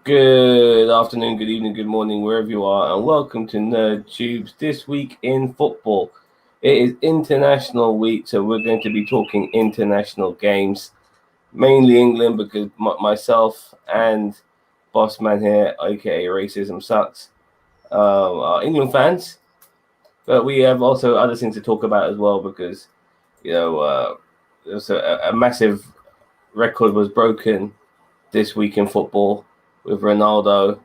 Good afternoon, good evening, good morning, wherever you are, and welcome to Nerd Tubes. This week in football, it is International Week, so we're going to be talking international games, mainly England, because myself and Bossman here, aka Racism Sucks, are England fans, but we have also other things to talk about as well because there's a massive record was broken this week in football with Ronaldo.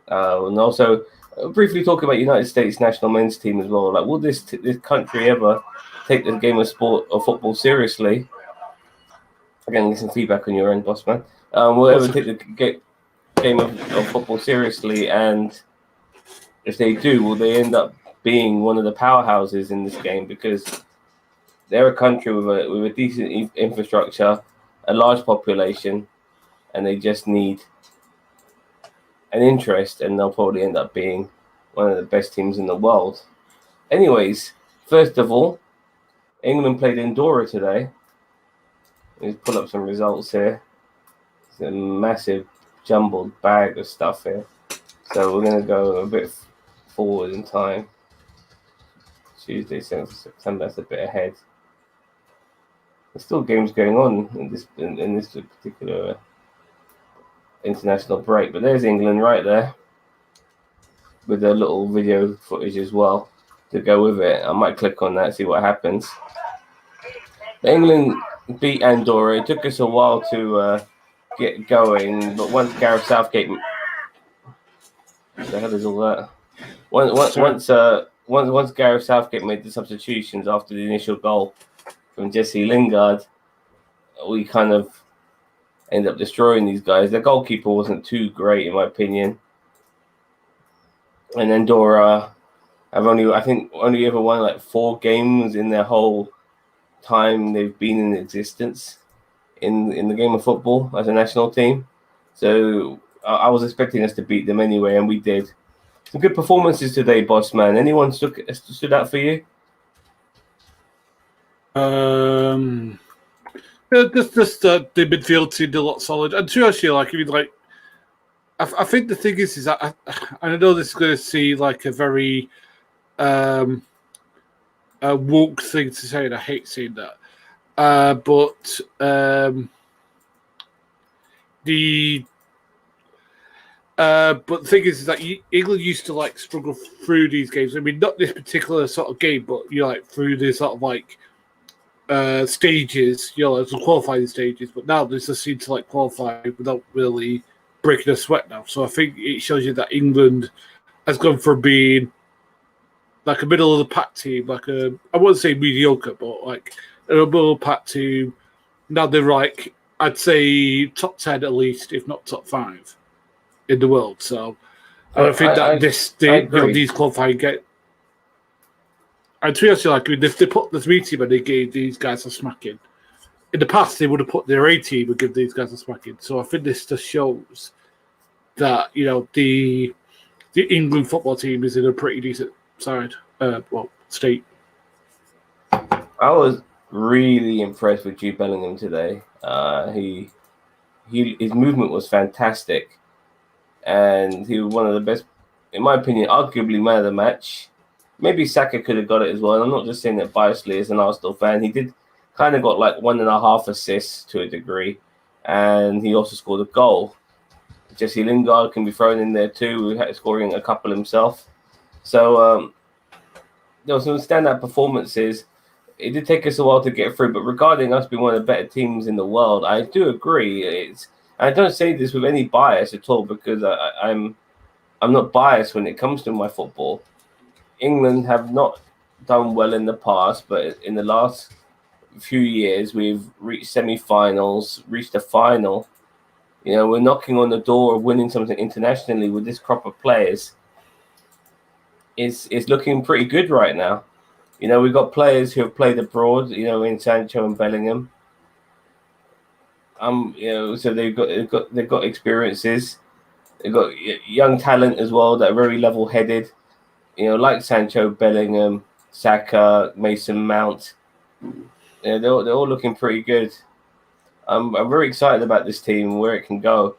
And also briefly talk about United States national men's team as well. Like, will this country ever take the game of sport or football seriously? Again, get some feedback on your end, boss man. Will ever take the game of football seriously? And if they do, will they end up being one of the powerhouses in this game? Because they're a country with a decent infrastructure, a large population, and they just need an interest, and they'll probably end up being one of the best teams in the world. Anyways, first of all, England played Andorra today. Let's pull up some results here. It's a massive jumbled bag of stuff here. So we're going to go a bit forward in time. Tuesday, 7th of September, that's a bit ahead. There's still games going on in this particular international break, but there's England right there with a little video footage as well to go with it. I might click on that, see what happens. England beat Andorra. It took us a while to get going, but once Gareth Southgate, what the hell is all that? Once Gareth Southgate made the substitutions after the initial goal from Jesse Lingard, we kind of ended up destroying these guys. The goalkeeper wasn't too great, in my opinion. And Andorra have only ever won like 4 games in their whole time they've been in existence in the game of football as a national team. So I was expecting us to beat them anyway, and we did. Some good performances today, boss man. Anyone stood out for you? Just the midfield seemed a lot solid, and to actually, I think the thing is that I know this is going to see like a very a woke thing to say, and I hate saying that, but the thing is that England used to like struggle through these games. I mean, not this particular sort of game, but like through this sort of like stages, some qualifying stages. But now they just seem to like qualify without really breaking a sweat now. So I think it shows you that England has gone from being like a middle of the pack team, I wouldn't say mediocre, but like a middle of the pack team. Now they're like, I'd say top 10 at least, if not top 5 in the world. So I think that these qualifying get. And to be honest, like if they put the 3 team and they gave these guys a smacking, in the past they would have put their A team and give these guys a smacking. So I think this just shows that the England football team is in a pretty decent side, state. I was really impressed with Jude Bellingham today. His movement was fantastic, and he was one of the best, in my opinion, arguably man of the match. Maybe Saka could have got it as well. I'm not just saying that biasly as an Arsenal fan. He did kind of got like 1.5 assists to a degree, and he also scored a goal. Jesse Lingard can be thrown in there too, scoring a couple himself. So there were some standout performances. It did take us a while to get through, but regarding us being one of the better teams in the world, I do agree. I don't say this with any bias at all because I'm not biased when it comes to my football. England have not done well in the past, but in the last few years, we've reached semi-finals, reached a final. We're knocking on the door of winning something internationally with this crop of players. It's looking pretty good right now. We've got players who have played abroad, in Sancho and Bellingham. So they've got experiences. They've got young talent as well that are very level-headed. Like Sancho, Bellingham, Saka, Mason Mount. They're all looking pretty good. I'm very excited about this team, where it can go.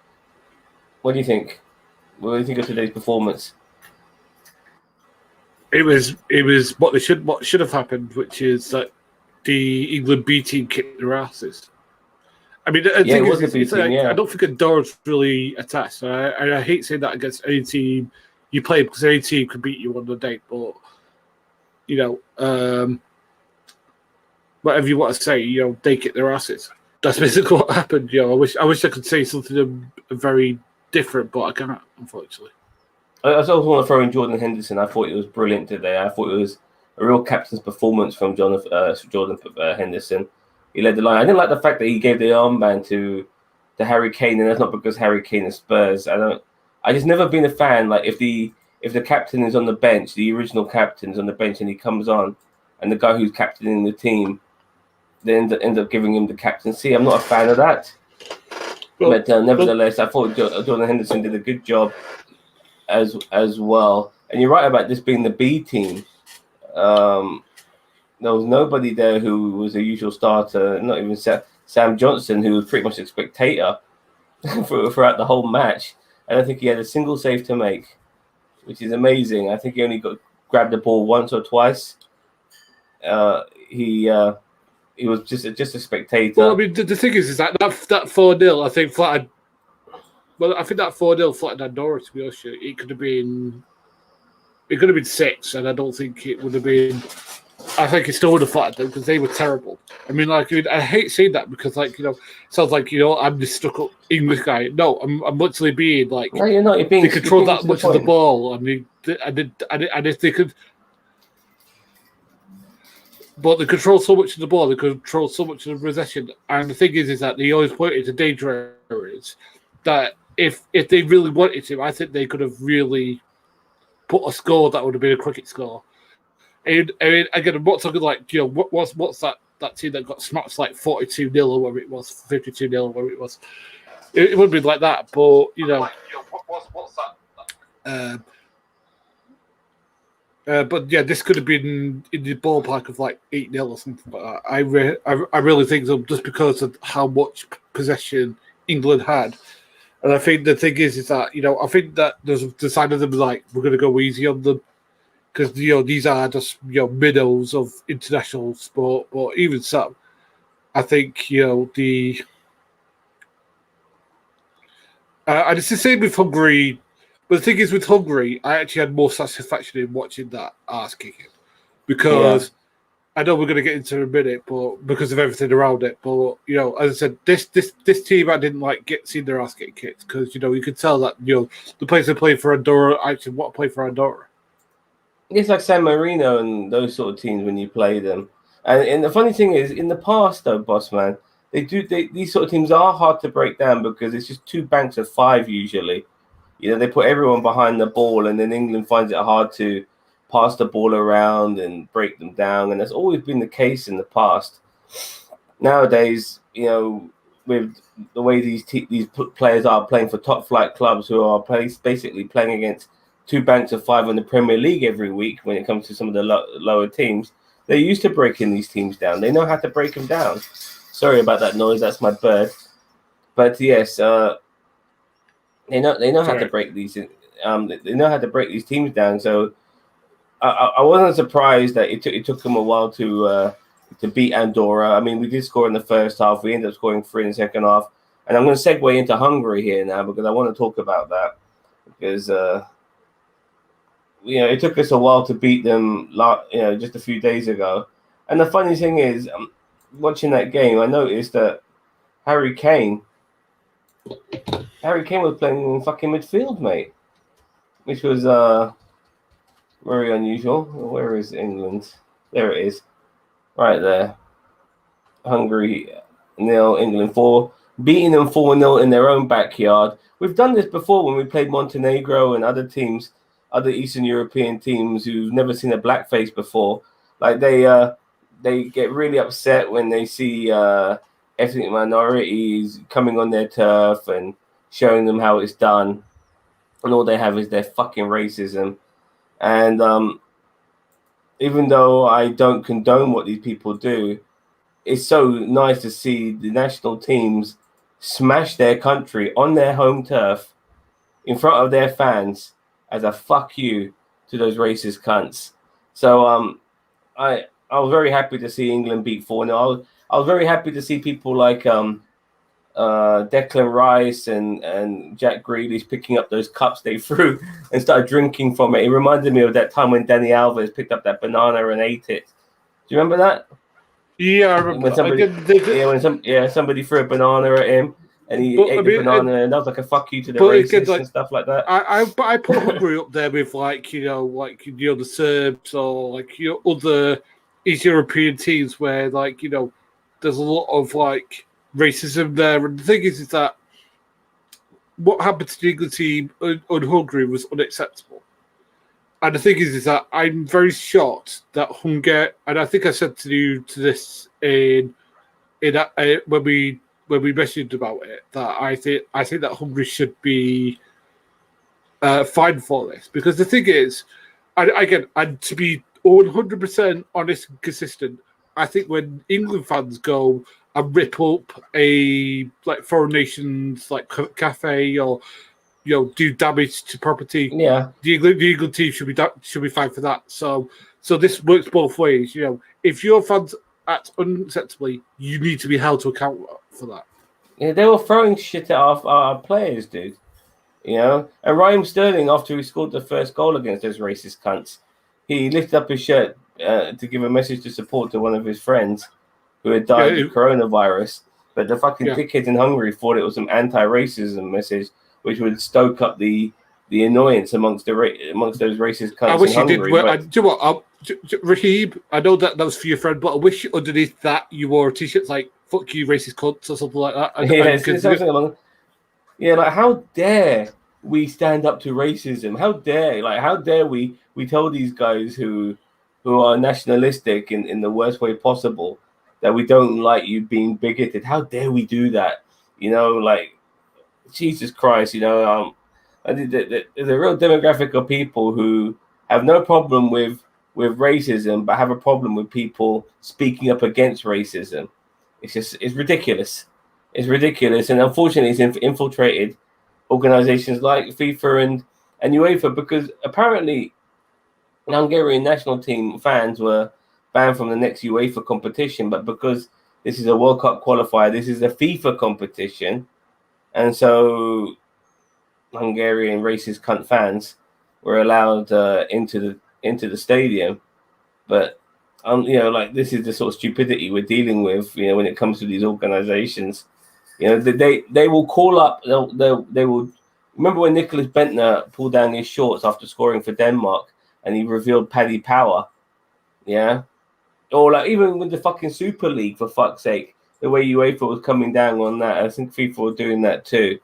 What do you think? What do you think of today's performance? It was what should have happened, which is that the England B team kicked their asses. I mean, the Yeah, it thing was is, the B it's team. like I Yeah, don't think Andorra's really attached. I hate saying that against any team you play because any team could beat you on the day. But whatever you want to say, they kicked their asses. That's basically what happened. I wish I could say something very different, but I can't, unfortunately. I also want to throw in Jordan Henderson. I thought it was brilliant today. I thought it was a real captain's performance from Jordan Henderson. He led the line. I didn't like the fact that he gave the armband to Harry Kane, and that's not because Harry Kane is Spurs. I just never been a fan. Like if the captain is on the bench, the original captain is on the bench, and he comes on, and the guy who's captaining the team, then end up giving him the captaincy. I'm not a fan of that. But nevertheless, I thought Jordan Henderson did a good job as well. And you're right about this being the B team. There was nobody there who was a usual starter. Not even Sam Johnson, who was pretty much a spectator throughout the whole match. I don't think he had a single save to make, which is amazing. I think he only grabbed the ball once or twice. He was just a spectator. Well, I mean, the thing is that 4-0, I think flattered. Well, I think that 4-0 flattered Andorra. To be honest, it could have been 6, and I don't think it would have been. I think it still would have flattered them because they were terrible. I mean, I hate saying that because, it sounds like I'm this stuck-up English guy. No, I'm literally being like. No, you're not. You're being. They control that much of the ball, and if they could. But they control so much of the ball, they control so much of the possession. And the thing is that they always point into danger areas. That if they really wanted to, I think they could have really put a score that would have been a cricket score. And I mean, again, I'm not talking like what's that team that got smashed like 42-0 or whatever it was, 52-0 or whatever it was. It would be like that, but what's that? But yeah, this could have been in the ballpark of like 8-0 or something like that. I really think so, just because of how much possession England had. And I think the thing is that I think that there's decided them like we're going to go easy on them because these are just minnows of international sport. But even so, I think the and it's the same with Hungary. But the thing is, with Hungary, I actually had more satisfaction in watching that ass kicking because I know we're going to get into it in a minute, but because of everything around it. But as I said, this team I didn't like seeing their ass getting kicked because you could tell that the players who play for Andorra actually want to play for Andorra. It's like San Marino and those sort of teams when you play them. And the funny thing is, in the past though, Bossman, these sort of teams are hard to break down because it's just 2 banks of 5 usually. They put everyone behind the ball, and then England finds it hard to pass the ball around and break them down. And that's always been the case in the past. Nowadays, with the way these players are playing for top flight clubs who are basically playing against 2 banks of 5 in the Premier League every week when it comes to some of the lower teams, they're used to breaking these teams down. They know how to break them down. Sorry about that noise. That's my bird. But yes, they know how to break these. They know how to break these teams down. So I wasn't surprised that it took them a while to beat Andorra. I mean, we did score in the first half. We ended up scoring 3 in the second half. And I'm going to segue into Hungary here now because I want to talk about that because it took us a while to beat them. Just a few days ago. And the funny thing is, watching that game, I noticed that Harry Kane was playing in fucking midfield, mate, which was very unusual. Where is England? There it is, right there. Hungary 0, England 4, beating them 4-0 in their own backyard. We've done this before when we played Montenegro and other teams, other Eastern European teams who've never seen a blackface before. Like they get really upset when they see ethnic minorities coming on their turf and showing them how it's done, and all they have is their fucking racism. And even though I don't condone what these people do, it's so nice to see the national teams smash their country on their home turf in front of their fans as a fuck you to those racist cunts. So I was very happy to see England beat 4-0. I was very happy to see people like Declan Rice and Jack Grealish picking up those cups they threw and started drinking from it. It reminded me of that time when Dani Alves picked up that banana and ate it. Do you remember that? Yeah, I remember. When somebody threw a banana at him and he ate the banana, and that was like a fuck you to the racists and stuff like that. I put Hungary up there with the Serbs or other East European teams where there's a lot of racism there. And the thing is that what happened to the England team on Hungary was unacceptable. And the thing is that I'm very shocked that Hungary, and I think I said to you this when we mentioned about it, that I think that Hungary should be fined for this, because the thing is, and to be 100% honest and consistent, I think when England fans go and rip up a foreign nations cafe or do damage to property, the England team should be fined for that. So this works both ways. If your fans act unacceptably, you need to be held to account for that. Yeah, they were throwing shit at our players, dude. And Raheem Sterling, after he scored the first goal against those racist cunts, he lifted up his shirt to give a message to support to one of his friends who had died of coronavirus. But the fucking dickheads in Hungary thought it was some anti-racism message, which would stoke up the annoyance amongst those racist cunts. I wish in you Hungary, did. Do you know what, Raheem? I know that was for your friend, but I wish underneath that you wore a t-shirt like "fuck you, racist cunts" or something like that. Like how dare we stand up to racism? How dare we tell these guys who are nationalistic in the worst way possible that we don't like you being bigoted? How dare we do that? Jesus Christ, I think that there's a real demographic of people who have no problem with racism, but have a problem with people speaking up against racism. It's ridiculous. It's ridiculous, and unfortunately, it's infiltrated organizations like FIFA and UEFA, because apparently the Hungarian national team fans were banned from the next UEFA competition, but because this is a World Cup qualifier, this is a FIFA competition, and so Hungarian racist cunt fans were allowed into the stadium. But this is the sort of stupidity we're dealing with, when it comes to these organizations. They will call up. They will remember when Nicholas Bentner pulled down his shorts after scoring for Denmark, and he revealed Paddy Power. Yeah, or even with the fucking Super League, for fuck's sake, the way UEFA was coming down on that. I think FIFA were doing that too.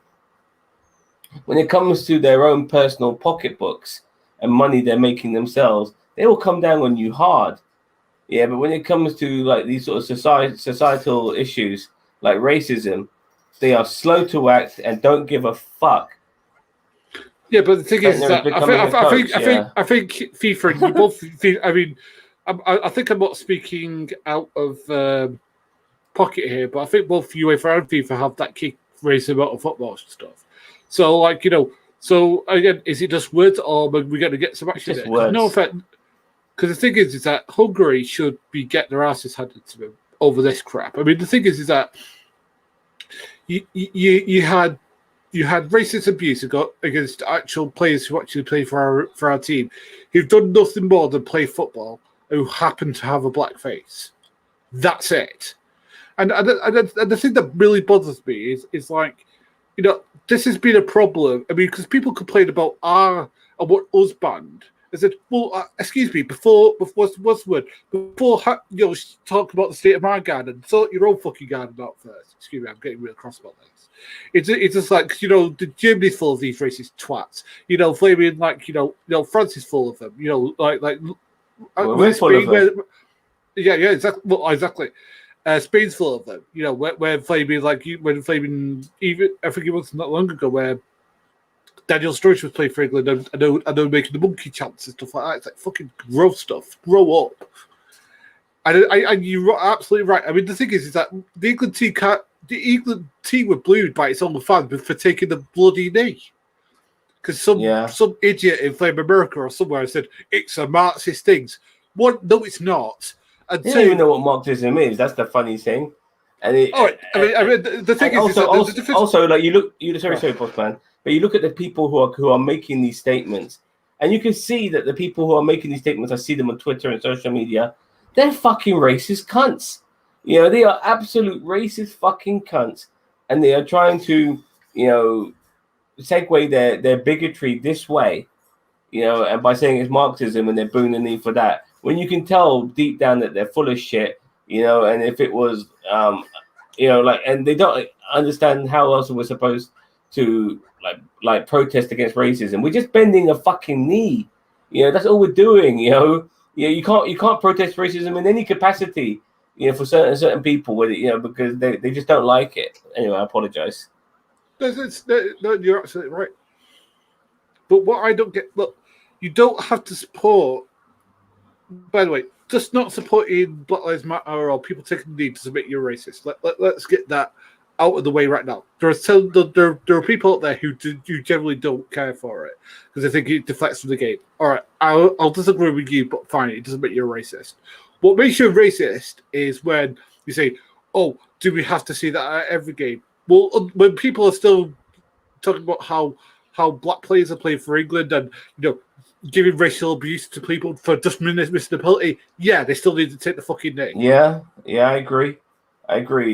When it comes to their own personal pocketbooks and money they're making themselves, they will come down on you hard. Yeah, but when it comes to these sort of societal issues like racism, they are slow to act and don't give a fuck. Yeah, but the thing is that I think FIFA, you both. I mean, I think I'm not speaking out of pocket here, but I think both UEFA and FIFA have that kick racism out of football stuff. So, so again, is it just words, or are we going to get some action there? No offense, because the thing is that Hungary should be getting their asses handed to them over this crap. I mean, the thing is that you had racist abuse against actual players who actually play for our team, who've done nothing more than play football, who happen to have a black face. That's it. And the thing that really bothers me is this has been a problem. I mean, because people complain about what us banned. I said, well, excuse me, before talk about the state of my garden, sort your own fucking garden out first. Excuse me, I'm getting real cross about this. It's just the Germany's full of these racist twats. Flaming France is full of them. We're full of them. Exactly. Well, exactly. Spain's full of them. Where flaming even I think it was not long ago where Daniel Sturridge was playing for England and they were making the monkey chants and stuff like that. It's like fucking gross stuff. Grow up. And you're absolutely right. I mean, the thing is that the England team were blued by its own fans for taking the bloody knee. because some idiot in Flame America or somewhere said it's a Marxist thing. One, no, it's not. And They don't even know what Marxism is. That's the funny thing. And the thing is, also, like sorry, Bossman, but you look at the people who are making these statements, and you can see that the people who are making these statements, I see them on Twitter and social media, they're fucking racist cunts. You know, they are absolute racist fucking cunts, and they are trying to, segue their bigotry this way, and by saying it's Marxism and they're booing me for that, when you can tell deep down that they're full of shit, and if it was, and they don't understand how else we're supposed to like protest against racism. We're just bending a fucking knee, that's all we're doing, you can't protest racism in any capacity, for certain people with it, because they just don't like it. Anyway, I apologize. No, you're absolutely right. But what I don't get, look, you don't have to support. By the way, just not supporting Black Lives Matter or people taking the knee doesn't make you racist. Let's get that out of the way right now. There are people out there who generally don't care for it because they think it deflects from the game. All right, I'll disagree with you, but fine, it doesn't make you a racist. What makes you a racist is when you say, "Oh, do we have to see that at every game?" Well, when people are still talking about how black players are playing for England and giving racial abuse to people for just missing the penalty, yeah, they still need to take the fucking knee. Yeah, I agree.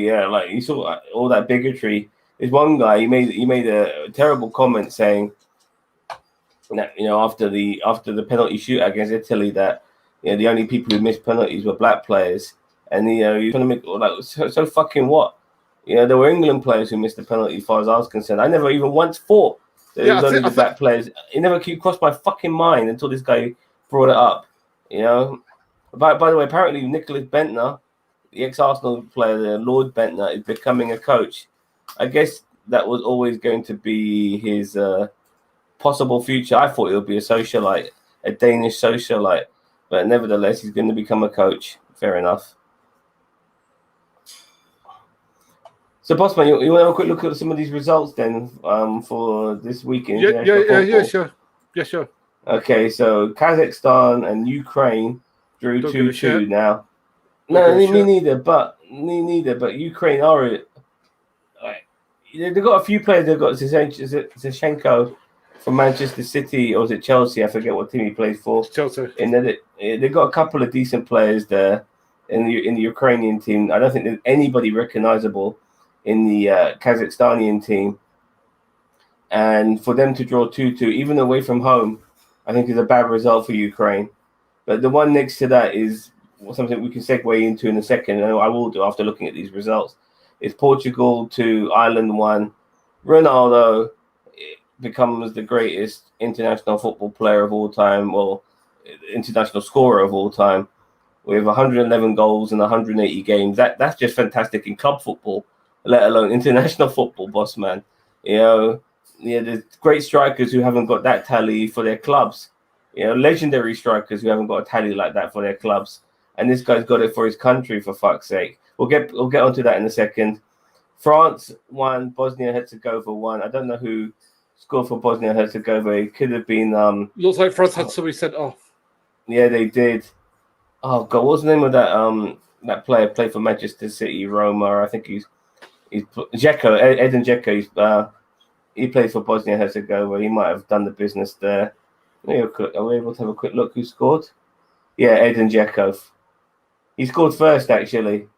Yeah, like you saw all that bigotry. There's one guy he made a terrible comment saying that after the penalty shootout against Italy that the only people who missed penalties were black players, and you're trying to make so fucking what? There were England players who missed the penalty as far as I was concerned. I never even once thought that it was only the black players. It never crossed my fucking mind until this guy brought it up. By the way, apparently Nicholas Bentner, the ex-Arsenal player, the Lord Bentner, is becoming a coach. I guess that was always going to be his possible future. I thought he would be a socialite, a Danish socialite. But nevertheless, he's going to become a coach. Fair enough. So, Bossman, you want to have a quick look at some of these results then for this weekend? Yeah, sure. Okay, so Kazakhstan and Ukraine drew 2-2 now. No, me neither. But Ukraine are they've got a few players. They've got Zinchenko from Manchester City, or was it Chelsea? I forget what team he plays for. Chelsea. And then they've got a couple of decent players there in the Ukrainian team. I don't think there's anybody recognizable in the Kazakhstani team. And for them to draw 2-2, even away from home, I think is a bad result for Ukraine. But the one next to that is something we can segue into in a second, and I will do after looking at these results. It's Portugal 2, Ireland 1. Ronaldo becomes the greatest international football player of all time, or international scorer of all time, with 111 goals in 180 games. That's just fantastic in club football, let alone international football, boss man. There's great strikers who haven't got that tally for their clubs. Legendary strikers who haven't got a tally like that for their clubs. And this guy's got it for his country, for fuck's sake. We'll get onto that in a second. France 1, Bosnia-Herzegovina 1. I don't know who scored for Bosnia-Herzegovina. It could have been... Looks like France had somebody sent off. Yeah, they did. Oh, God, what's the name of that player? Played for Manchester City, Roma. I think he's Dzeko, Edin Dzeko. He plays for Bosnia-Herzegovina. He might have done the business there. Are we able to have a quick look who scored? Yeah, Edin Dzeko. He scored first, actually.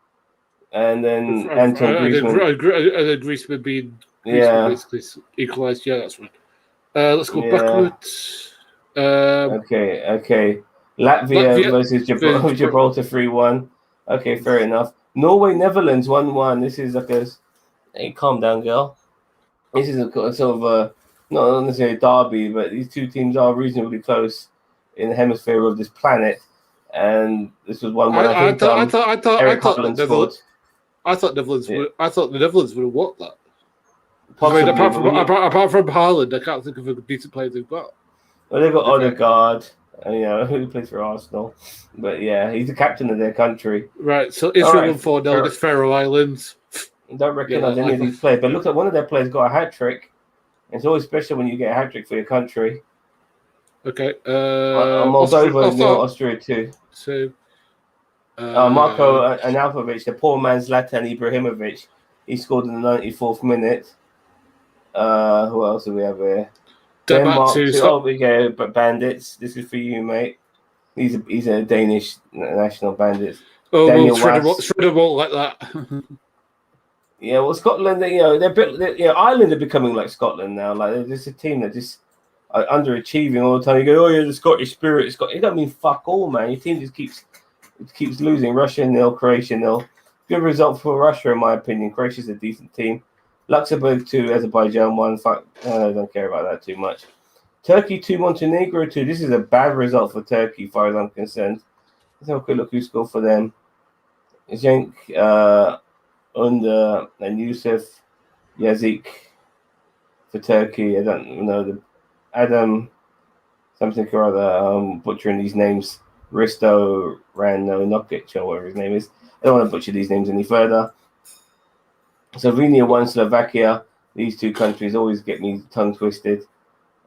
And then Anton Griezmann. And then Griezmann being basically equalised. Yeah, that's right. Let's go backwards. Okay. Latvia versus Gibraltar 3-1. Okay, fair enough. Norway, Netherlands 1-1. This is like a... Hey, calm down, girl. This is a sort of a... Not necessarily a derby, but these two teams are reasonably close in the hemisphere of this planet. And this was one where I thought the Netherlands would have won that. Apart from Haaland, I can't think of a decent player they've got. Well, they've got Odegaard, who plays for Arsenal. But yeah, he's the captain of their country. Right, so Israel won 4-0 against Faroe Islands. Don't recognise any of these players, but look at one of their players got a hat trick. It's always special when you get a hat trick for your country. Okay. Moldova 0, Austria 2. So, Marko Analfovic, the poor man Zlatan Ibrahimovic, he scored in the 94th minute. Who else do we have here? Denmark 2. Oh, we go, but Bandits. This is for you, mate. He's a Danish national bandit. Oh, Daniel Shredder won't like that. Yeah, well, Scotland, Ireland are becoming like Scotland now. Like, they're just a team that just are underachieving all the time. You go, oh, yeah, the Scottish spirit. It don't mean fuck all, man. Your team just keeps losing. Russia 0, Croatia 0. Good result for Russia, in my opinion. Croatia's a decent team. Luxembourg 2, Azerbaijan 1. Fuck, I don't care about that too much. Turkey 2, Montenegro 2. This is a bad result for Turkey, as far as I'm concerned. Let's have a quick look who scored for them. Cenk, Under, and Yusuf Yazik for Turkey. I don't know. Adam something or other. Butchering these names. Risto Ranonokic, or whatever his name is. I don't want to butcher these names any further. Slovenia 1, Slovakia. These two countries always get me tongue twisted.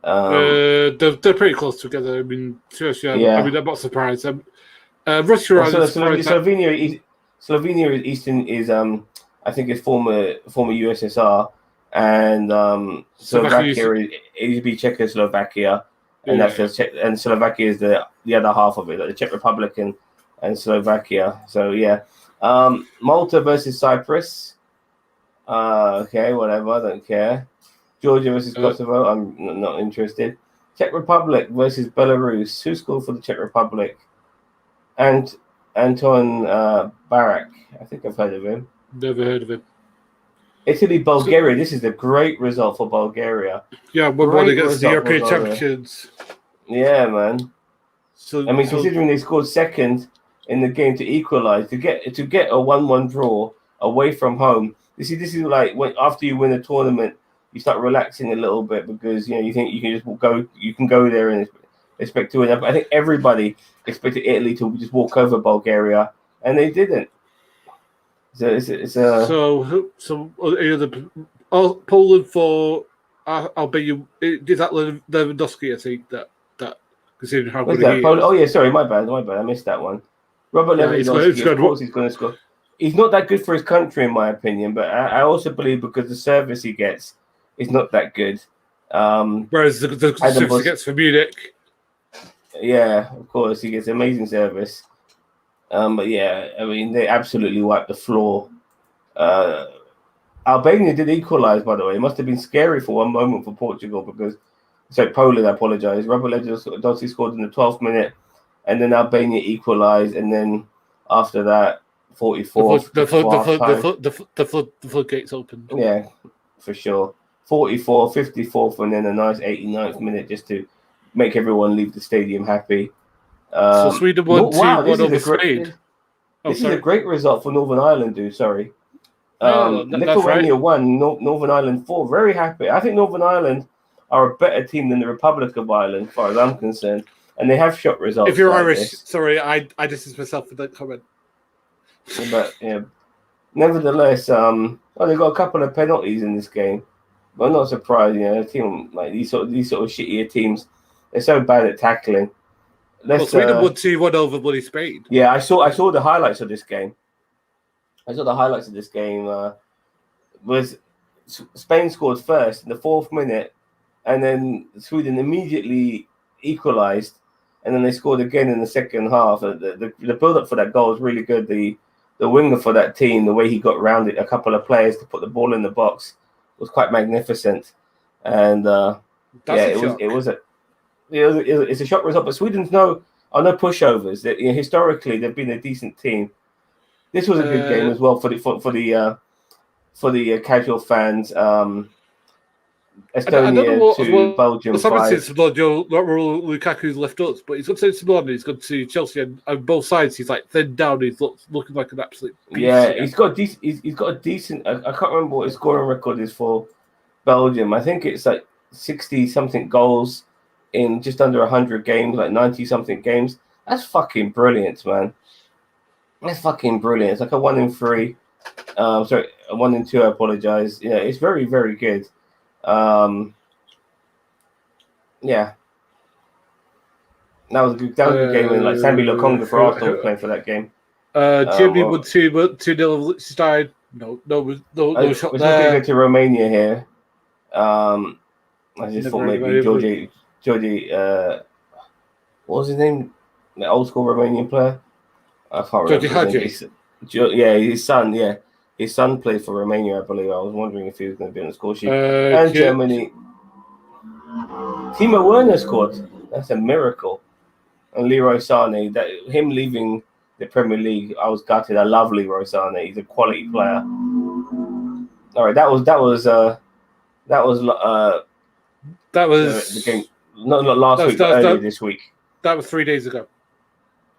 They're pretty close together. I mean, seriously, yeah. I mean, I'm not surprised. Russia, Slovenia is Eastern is I think it's former USSR, and Slovakia it used to be Czechoslovakia, and and Slovakia is the other half of it, like the Czech Republic and Slovakia. So yeah, Malta versus Cyprus. Okay, whatever, I don't care. Georgia versus Kosovo, I'm not interested. Czech Republic versus Belarus. Who scored for the Czech Republic? And Anton Barak. I think I've heard of him. Never heard of him. Italy, Bulgaria. This is a great result for Bulgaria. Yeah, we're going against the European champions. Yeah, man. Considering they scored second in the game to equalise, to get a 1-1 draw away from home. This is like when after you win a tournament, you start relaxing a little bit because you think you can just go there and expect to win. But I think everybody expected Italy to just walk over Bulgaria, and they didn't. So Poland for Albania. Did that Lewandowski? I think that considering how good he is. Oh yeah, sorry, my bad. I missed that one. Robert Lewandowski, of course, he's going to score. He's not that good for his country, in my opinion, but I also believe because the service he gets is not that good. Whereas the service he gets for Munich. Yeah, of course, he gets amazing service. But yeah, I mean, they absolutely wiped the floor. Albania did equalise, by the way. It must have been scary for one moment for Portugal Poland, I apologise. Robert Lewandowski scored in the 12th minute, and then Albania equalised, and then after that, 44th. The floodgates opened. Yeah, for sure. 44, 54th, and then a nice 89th minute just to make everyone leave the stadium happy. So Sweden won 2-1 over Spain. This is a great result for Northern Ireland, dude. Sorry. Lithuania 1, Northern Ireland 4. Very happy. I think Northern Ireland are a better team than the Republic of Ireland, as far as I'm concerned. And they have shot results. If you're Irish, sorry, I distance myself from that comment. But yeah, nevertheless, they've got a couple of penalties in this game. But I'm not surprised, a team like these sort of shittier teams, they're so bad at tackling. Sweden won 2-1 over bloody Spain. Yeah, I saw the highlights of this game. Was Spain scored first in the 4th minute, and then Sweden immediately equalised, and then they scored again in the second half. The build-up for that goal was really good. The winger for that team, the way he got around it, a couple of players to put the ball in the box, was quite magnificent. And it's a shock result. But Sweden's no pushovers. Historically, they've been a decent team. This was a good game as well for the casual fans. Estonia to Belgium. What's happened since Lukaku's left us, but he's gone to Milan, he's gone to Chelsea, and both sides he's like thinned down. He's looking like an absolute beast. Yeah, he's got a decent. I can't remember what his scoring record is for Belgium. I think it's like 60 something goals in just under 100 games, like 90 something games. That's fucking brilliant, man. That's fucking brilliant. It's like a 1 in 3. A 1 in 2. I apologize. Yeah, it's very, very good. Yeah. That was a good. That was a good game. And like Sambi Lokonga for Arsenal was playing for that game. Germany won 2-0 of Liechtenstein. No shot was looking to there. go to Romania here. I just Never thought heard maybe about it. Georgie. What was his name? The old school Romanian player. I can't Georgie remember his name. His son. Yeah, his son played for Romania, I believe. I was wondering if he was going to be on the score sheet. And Germany. Timo Werner scored. That's a miracle. And Leroy Sané, him leaving the Premier League, I was gutted. I love Leroy Sané. He's a quality player. All right, that was the game. Not last week, but earlier this week. That was 3 days ago.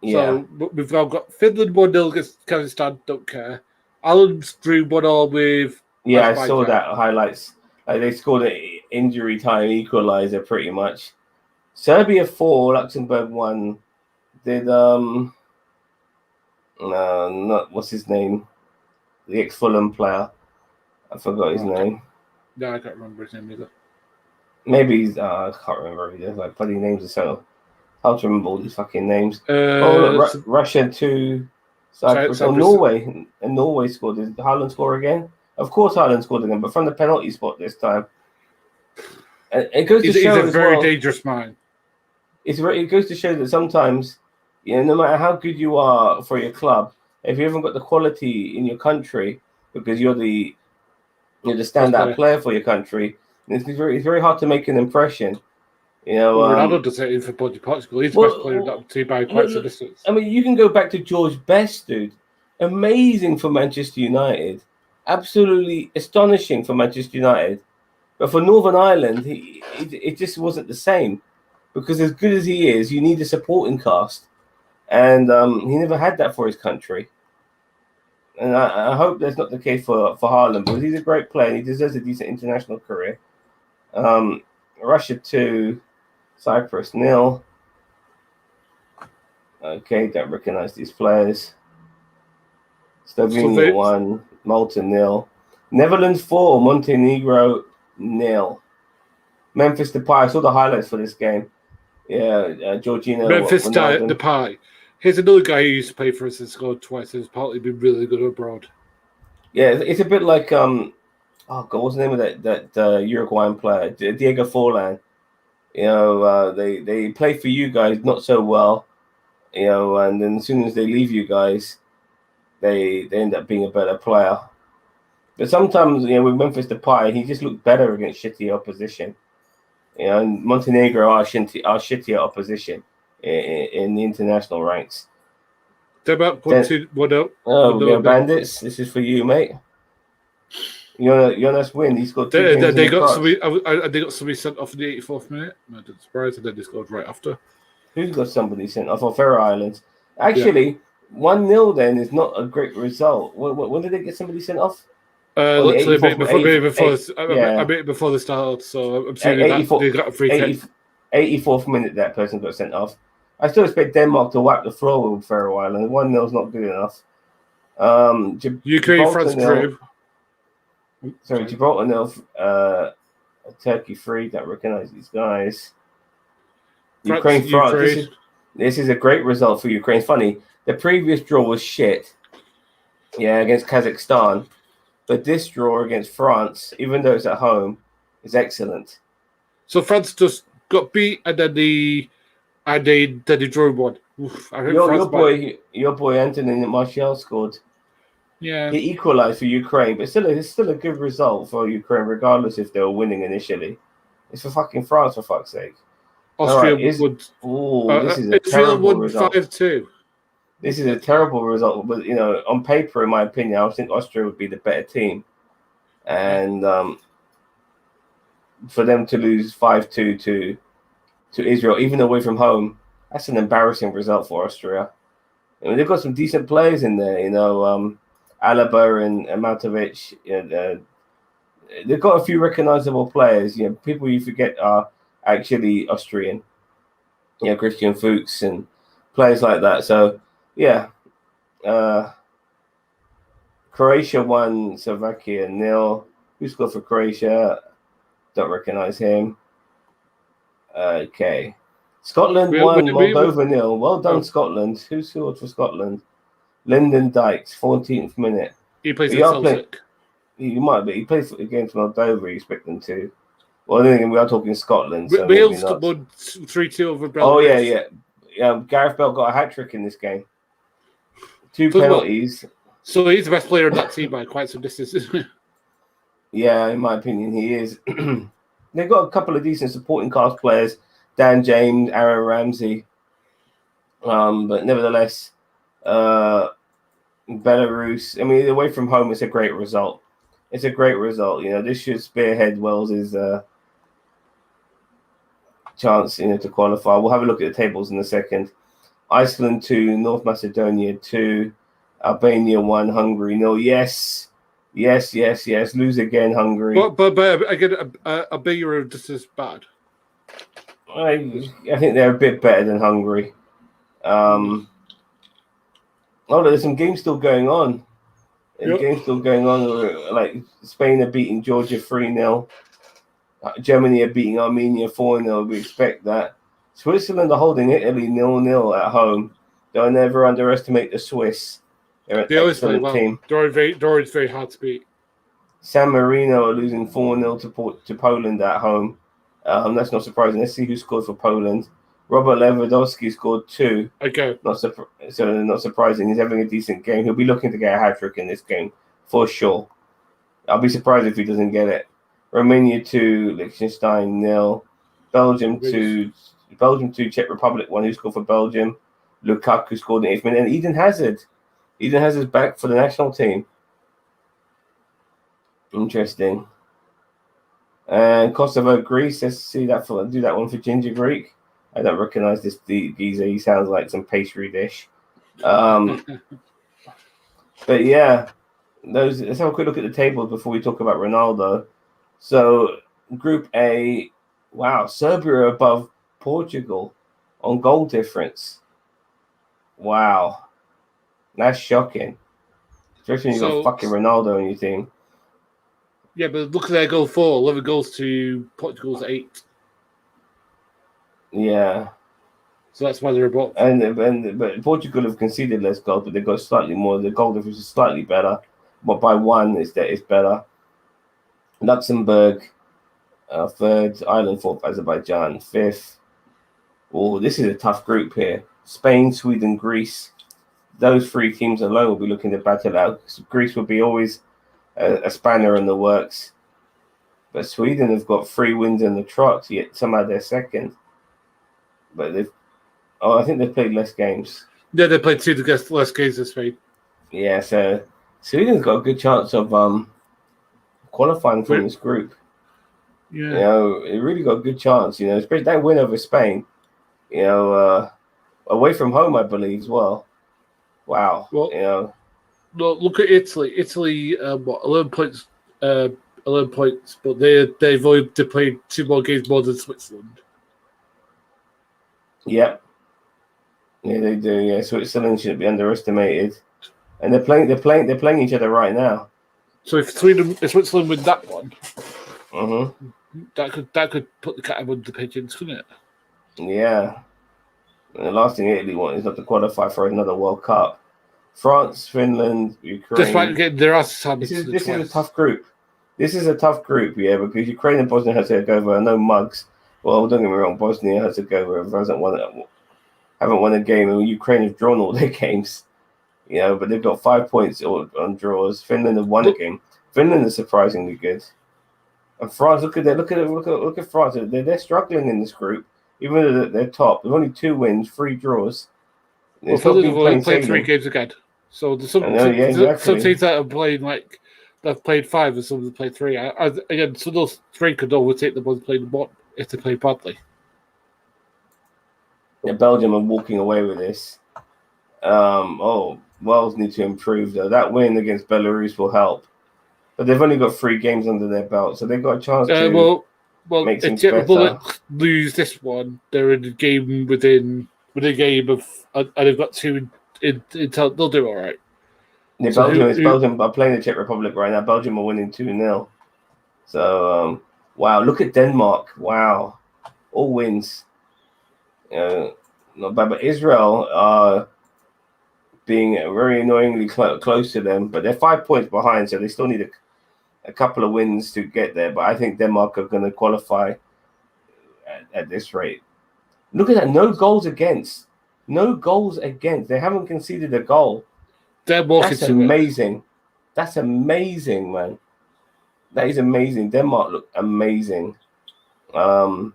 Yeah. So we've now got Finland 1-0 against Kazakhstan. Don't care. Ireland drew 1-1 with. Yeah, I saw that highlights. Like they scored an injury time equalizer, pretty much. Serbia 4, Luxembourg 1. Did no, not what's his name? The ex-Fulham player. I forgot his name. No, I can't remember his name either. Maybe he's. I can't remember either. Like bloody names are so hard to remember all these fucking names. Look, Russia 2, Cyprus. Norway. And Norway scored. Did Haaland score again? Of course, Haaland scored again, but from the penalty spot this time. And it goes to show he's a very dangerous man. It goes to show that sometimes, no matter how good you are for your club, if you haven't got the quality in your country because you're the standout player for your country, it's very hard to make an impression. Ronaldo does it for Portugal. He's the best player in that team by quite some distance. I mean, you can go back to George Best, dude. Amazing for Manchester United. Absolutely astonishing for Manchester United. But for Northern Ireland, it just wasn't the same. Because as good as he is, you need a supporting cast. And he never had that for his country. And I hope that's not the case for Haaland, because he's a great player and he deserves a decent international career. Russia 2, Cyprus 0. Okay, don't recognize these players. Slovenia 1, Malta 0. Netherlands 4, Montenegro 0. Memphis Depay, I saw the highlights for this game. Yeah, Georgina. Memphis Depay. Here's another guy who used to play for us and scored twice and has partly been really good abroad. Yeah, it's a bit like oh God, what's the name of that Uruguayan player, Diego Forlan? They play for you guys not so well, and then as soon as they leave you guys, they end up being a better player. But sometimes, with Memphis Depay, he just looked better against shitty opposition. And Montenegro are shittier opposition in the international ranks. They're about 1-2-1-0. Oh, we got Bandits. This is for you, mate. Jonas win. He scored 2 games they got somebody sent off in the 84th minute. I didn't surprise, and then they scored right after. Who's got somebody sent off? Faroe Islands. Actually, 1-0 then is not a great result. When did they get somebody sent off? Literally a bit before the start. So I'm assuming they got a free kick. 84th minute, that person got sent off. I still expect Denmark to wipe the floor with Faroe Islands. 1-0 is not good enough. Ukraine, France drew. Sorry, Gibraltar 0. Turkey 3. Don't recognize these guys. Ukraine, France. This is a great result for Ukraine. It's funny. The previous draw was shit. Yeah, against Kazakhstan. But this draw against France, even though it's at home, is excellent. So France just got beat, and then they drew 1. Oof, your boy Anthony Martial scored. Yeah, he equalized for Ukraine, but it's still a good result for Ukraine, regardless if they were winning initially. It's for fucking France, for fuck's sake. Austria this is a terrible result. 5-2. This is a terrible result, but on paper, in my opinion, I think Austria would be the better team, and for them to lose 5-2 to Israel, even away from home, that's an embarrassing result for Austria. They've got some decent players in there, Alaba and Matovic. They've got a few recognizable players. People you forget are actually Austrian. Christian Fuchs and players like that. So, yeah. Croatia won, Slovakia 0. Who scored for Croatia? Don't recognize him. Okay. Scotland We, won, we, we, Moldova nil. Well done, oh, Scotland. Who scored for Scotland? Lyndon Dykes, 14th minute. he plays We at are playing. Celtic. He might be. He plays against Moldova. You expect them to. Well, then again, we are talking Scotland, so maybe Wales not. won 3-2 over Belarus. Oh yeah. Gareth Bale got a hat trick in this game. 2 penalties. So he's the best player in that team by quite some distance, isn't he? Yeah, in my opinion, he is. They've got a couple of decent supporting cast players: Dan James, Aaron Ramsey. But nevertheless, Belarus. I mean, away from home, it's a great result. It's a great result. This should spearhead Wales's chance, to qualify. We'll have a look at the tables in a second. Iceland 2, North Macedonia 2, Albania 1, Hungary 0. Yes. Lose again, Hungary. But again, Albania are just as bad. I think they're a bit better than Hungary. There's some games still going on. Games still going on. Like Spain are beating Georgia 3-0. Germany are beating Armenia 4-0. We expect that. Switzerland are holding Italy 0-0 at home. Don't ever underestimate the Swiss. They're an excellent team. Doran's very hard to beat. San Marino are losing 4-0 to Poland at home. That's not surprising. Let's see who scored for Poland. Robert Lewandowski scored 2. Okay. Not surprising. He's having a decent game. He'll be looking to get a hat trick in this game for sure. I'll be surprised if he doesn't get it. Romania 2, Liechtenstein 0. Belgium 2, Czech Republic 1. Who scored for Belgium? Lukaku scored in the 8th minute. And Eden Hazard. Eden Hazard's back for the national team. Interesting. And Kosovo, Greece. Let's do that one for Ginger Greek. I don't recognize this geezer. He sounds like some pastry dish. But yeah, let's have a quick look at the tables before we talk about Ronaldo. So, Group A, wow, Serbia above Portugal on goal difference. Wow, that's shocking. Especially when you've got fucking Ronaldo on your team. Yeah, but look at their goal for 11 goals to Portugal's 8. Yeah. So that's why they're above. But Portugal have conceded less goals, but they've got slightly more. The goal difference is slightly better, but by 1 it's better. Luxembourg, 3rd. Ireland 4th. Azerbaijan 5th. Oh, this is a tough group here. Spain, Sweden, Greece. Those 3 teams alone will be looking to battle out. Greece will be always a spanner in the works. But Sweden have got 3 wins in the trot, yet somehow they're second. But I think they've played less games. Yeah, they played 2 less games this week. Yeah, so Sweden's got a good chance of qualifying from this group. Yeah. It really got a good chance, especially that win over Spain, away from home, I believe, as well. Wow. Well, look at Italy. Italy, 11 points, 11 points, but they've only played 2 more games more than Switzerland. Yep. Yeah, they do. Yeah, Switzerland shouldn't be underestimated, and they're playing each other right now. So if Switzerland win that one, mm-hmm. that could put the cat above the pigeons, couldn't it? Yeah. And the last thing Italy want is not to qualify for another World Cup. France, Finland, Ukraine. Despite getting their asses handed. This is a tough group. This is a tough group, yeah, because Ukraine and Bosnia-Herzegovina are no mugs. Well, don't get me wrong, Bosnia-Herzegovina haven't won a game, and Ukraine have drawn all their games. But they've got 5 points on draws. Finland have won a game. Finland is surprisingly good. And France, look at France. They're struggling in this group, even though they're top. They've only 2 wins, 3 draws. Finland have only played 3 games again. So there's some teams that have played they've played 5, and some have played 3. Again, so those 3 could overtake the ones playing the bottom if they play badly. Yeah, Belgium are walking away with this. Wales need to improve though. That win against Belarus will help, but they've only got 3 games under their belt, so they've got a chance to make things better. If Bullets lose this one, they're in a game within a game of, and they've got 2 in they'll do all right. Yeah, Belgium are playing the Czech Republic right now. Belgium are winning 2-0. So wow, look at Denmark. Wow, all wins. Not bad. But Israel are being very annoyingly close to them, but they're 5 points behind, so they still need a couple of wins to get there. But I think Denmark are going to qualify at this rate. Look at that. No goals against. No goals against. They haven't conceded a goal. That's amazing. That's amazing, man. That is amazing. Denmark look amazing. I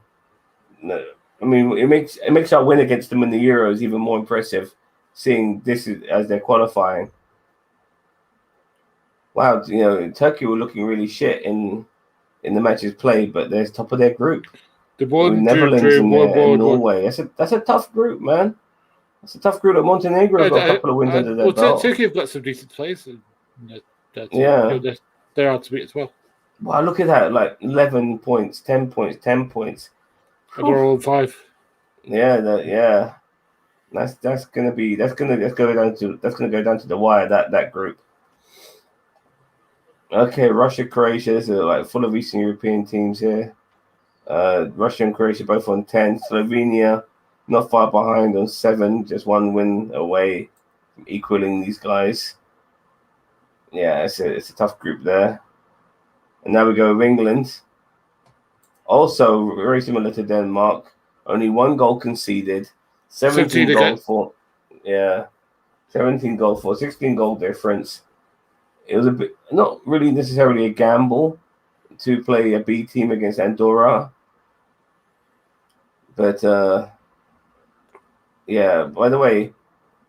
mean, it makes our win against them in the Euros even more impressive, seeing this as they're qualifying. Wow, Turkey were looking really shit in the matches played, but they're top of their group. The one Netherlands and Norway. That's a tough group, man. That's a tough group. Like Montenegro got a couple of wins under their belt. Turkey have got some decent players. Yeah, they're hard to beat as well. Wow, look at that! Like 11 points, 10 points, 10 points. And we're all 5. Yeah. That's gonna go down to the wire. That group. Okay, Russia, Croatia. So like full of Eastern European teams here. Russia and Croatia both on 10. Slovenia not far behind on 7, just 1 win away from equaling these guys. Yeah, it's a tough group there. And now we go with England. Also very similar to Denmark. Only 1 goal conceded. 17 goal for. Yeah. 17 goal for. 16 goal difference. It was a bit not really necessarily a gamble to play a B team against Andorra. But yeah, by the way,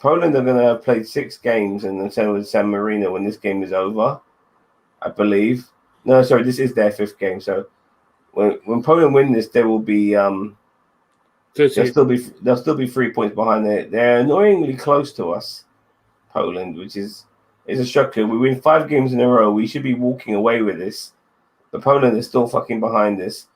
Poland are going to have played 6 games, and so with San Marino when this game is over, I believe. No, sorry, this is their 5th game. So when Poland win this, there will be they'll still be 3 points behind. They're annoyingly close to us, Poland, which is a shocker. We win 5 games in a row. We should be walking away with this, but Poland is still fucking behind us.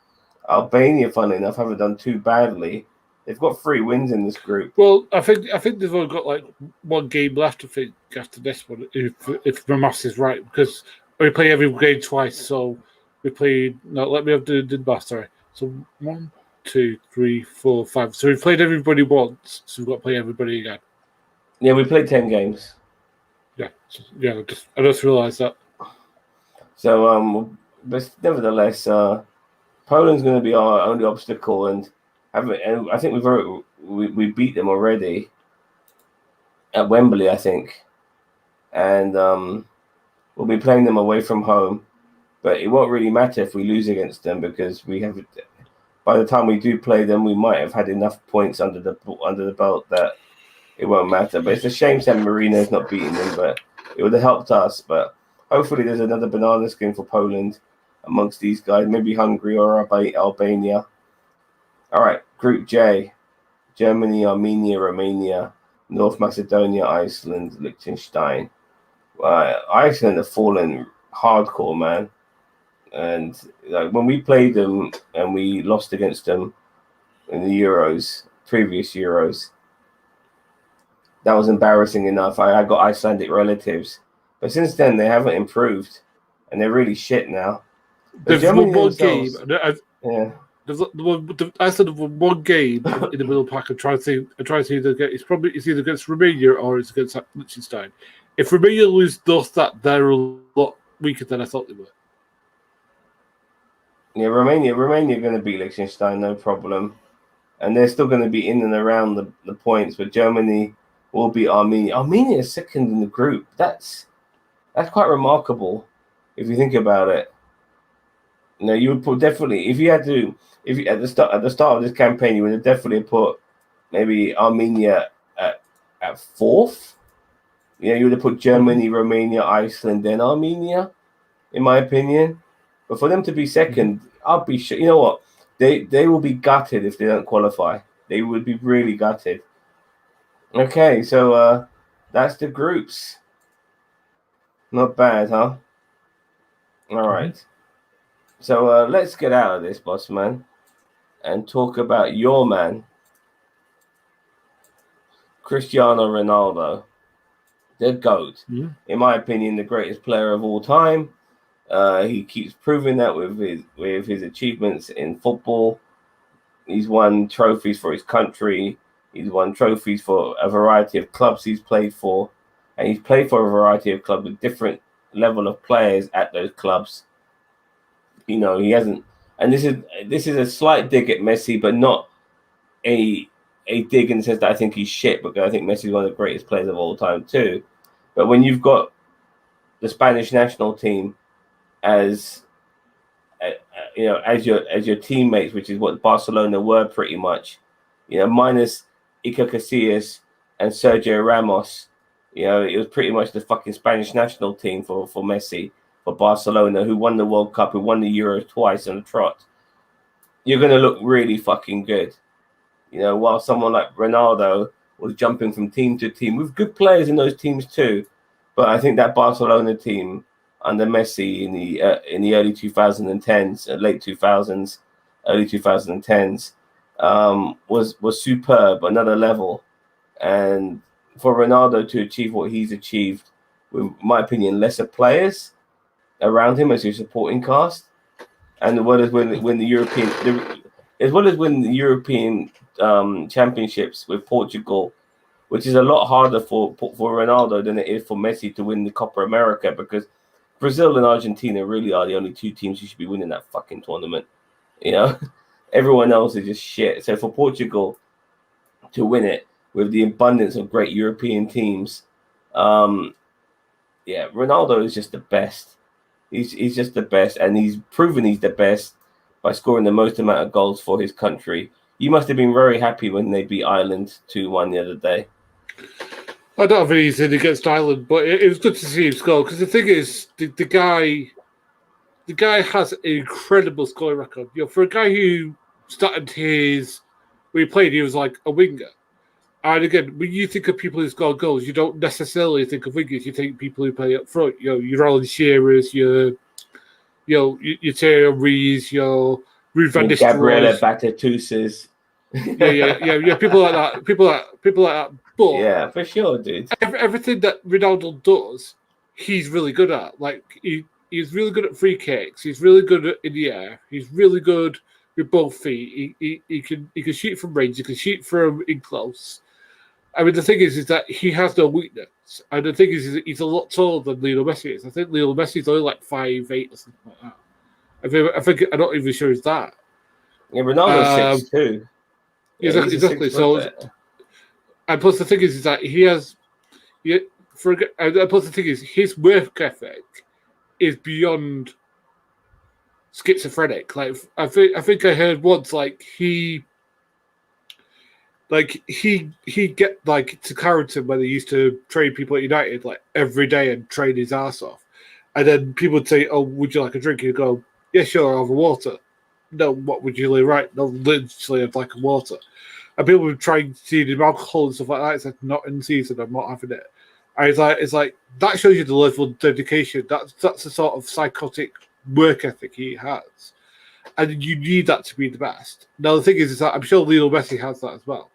Albania, funnily enough, haven't done too badly. They've got 3 wins in this group. Well, I think they've only got like 1 game left. I think after this one, if my maths is right, because we play every game twice. So we played. No, let me have the math. Sorry. So 1, 2, 3, 4, 5. So we've played everybody once. So we've got to play everybody again. Yeah, we played 10 games. Yeah. I just realised that. So but nevertheless, Poland's going to be our only obstacle, and I think we beat them already at Wembley, I think, and we'll be playing them away from home. But it won't really matter if we lose against them because by the time we do play them, we might have had enough points under the belt that it won't matter. But it's a shame San Marino's not beating them, but it would have helped us. But hopefully there's another banana skin for Poland amongst these guys, maybe Hungary or Albania. All right, Group J: Germany, Armenia, Romania, North Macedonia, Iceland, Liechtenstein. Iceland have fallen hardcore, man. And like when we played them and we lost against them in the previous Euros, that was embarrassing enough. I got Icelandic relatives, but since then they haven't improved, and they're really shit now. They've won 1 game. Yeah. Iceland have won 1 game in the middle pack. And trying to either get it's either against Romania or it's against Liechtenstein. If Romania lose that, they're a lot weaker than I thought they were. Yeah, Romania are going to beat Liechtenstein, no problem, and they're still going to be in and around the points. But Germany will beat Armenia. Armenia is 2nd in the group. That's quite remarkable if you think about it. You would put definitely at the start of this campaign, you would have definitely put maybe Armenia at 4th. You would have put Germany, Romania, Iceland, then Armenia, in my opinion. But for them to be 2nd, I'll be sure. You know what? They will be gutted if they don't qualify. They would be really gutted. Okay, so that's the groups. Not bad, huh? All right. So let's get out of this, boss man, and talk about your man, Cristiano Ronaldo, the GOAT. Mm-hmm. In my opinion, the greatest player of all time. He keeps proving that with his achievements in football. He's won trophies for his country. He's won trophies for a variety of clubs he's played for, and he's played for a variety of clubs with different level of players at those clubs. You know, he hasn't, and this is a slight dig at Messi, but not a dig in the sense that I think he's shit, because I think Messi's one of the greatest players of all time too. But when you've got the Spanish national team as as your teammates, which is what Barcelona were pretty much, minus Iker Casillas and Sergio Ramos, it was pretty much the fucking Spanish national team for Messi, for Barcelona, who won the World Cup, who won the Euros twice on the trot. You're going to look really fucking good. While someone like Ronaldo was jumping from team to team with good players in those teams too. But I think that Barcelona team under Messi in the early 2010s, late 2000s, early 2010s was superb, another level. And for Ronaldo to achieve what he's achieved, with, in my opinion, lesser players around him as his supporting cast, and as well as when the European championships with Portugal, which is a lot harder for Ronaldo than it is for Messi to win the Copa America, because Brazil and Argentina really are the only two teams who should be winning that fucking tournament. Everyone else is just shit. So for Portugal to win it with the abundance of great European teams, Ronaldo is just the best. He's just the best, and he's proven he's the best by scoring the most amount of goals for his country. You must have been very happy when they beat Ireland 2-1 the other day. I don't have anything against Ireland, but it was good to see him score, because the thing is, the guy has an incredible scoring record. For a guy who started when he played, he was like a winger. And again, when you think of people who score goals, you don't necessarily think of wingers. You think people who play up front. Your Alan Shearers, your Thierry Rees, your Ruud van Nistelrooy, Gabriela Batistutas. Yeah. People like that. People like that. But yeah, for sure, dude. Everything that Ronaldo does, he's really good at. Like he's really good at free kicks. He's really good in the air. He's really good with both feet. He can shoot from range. He can shoot from in close. I mean, the thing is that he has no weakness. And the thing is he's a lot taller than Lionel Messi is. I think Lionel Messi is only like 5'8" or something like that. I think I'm not even sure it's that. Yeah, Ronaldo's 6'2". Yeah, exactly. So, and plus the thing is that he has. Plus the thing is his work ethic is beyond schizophrenic. Like I think I heard once, he get to Carrington where they used to train people at United every day and train his ass off, and then people would say, "Oh, would you like a drink?" He'd go, "Yeah, sure, I'll have a water." No, what would you like? No, literally, I'd like a water. And people would try and feed him alcohol and stuff like that. It's like, not in season, I'm not having it. And it's like that shows you the level of dedication. That's the sort of psychotic work ethic he has, and you need that to be the best. Now the thing is that I'm sure Lionel Messi has that as well,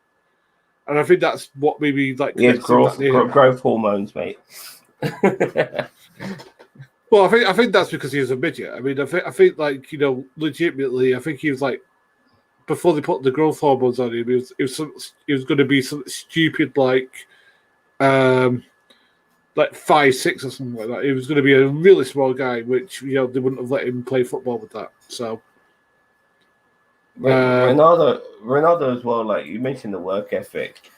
and I think that's what maybe growth hormones, mate. Well, I think that's because he was a midget. I mean, I think legitimately, I think he was before they put the growth hormones on him, he was going to be something stupid like 5'6" or something like that. He was going to be a really small guy, which they wouldn't have let him play football with that. So Ronaldo as well. Like you mentioned, the work ethic.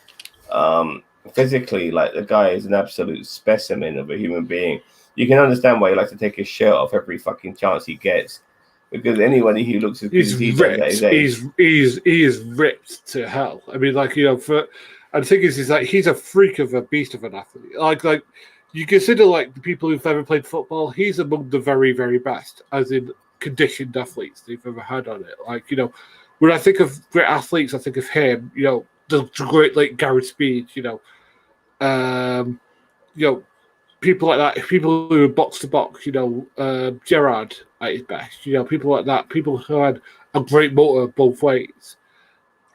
Physically, the guy is an absolute specimen of a human being. You can understand why he likes to take his shirt off every fucking chance he gets, because anybody who looks as good as he does at his age, he is ripped to hell. I mean, and the thing is that he's a freak of a beast of an athlete. Like you consider the people who've ever played football, he's among the very, very best, as in conditioned athletes they've ever had on it. When I think of great athletes, I think of him. The great Gareth Speed. People like that, people who are box to box, Gerrard at his best, people like that, people who had a great motor both ways.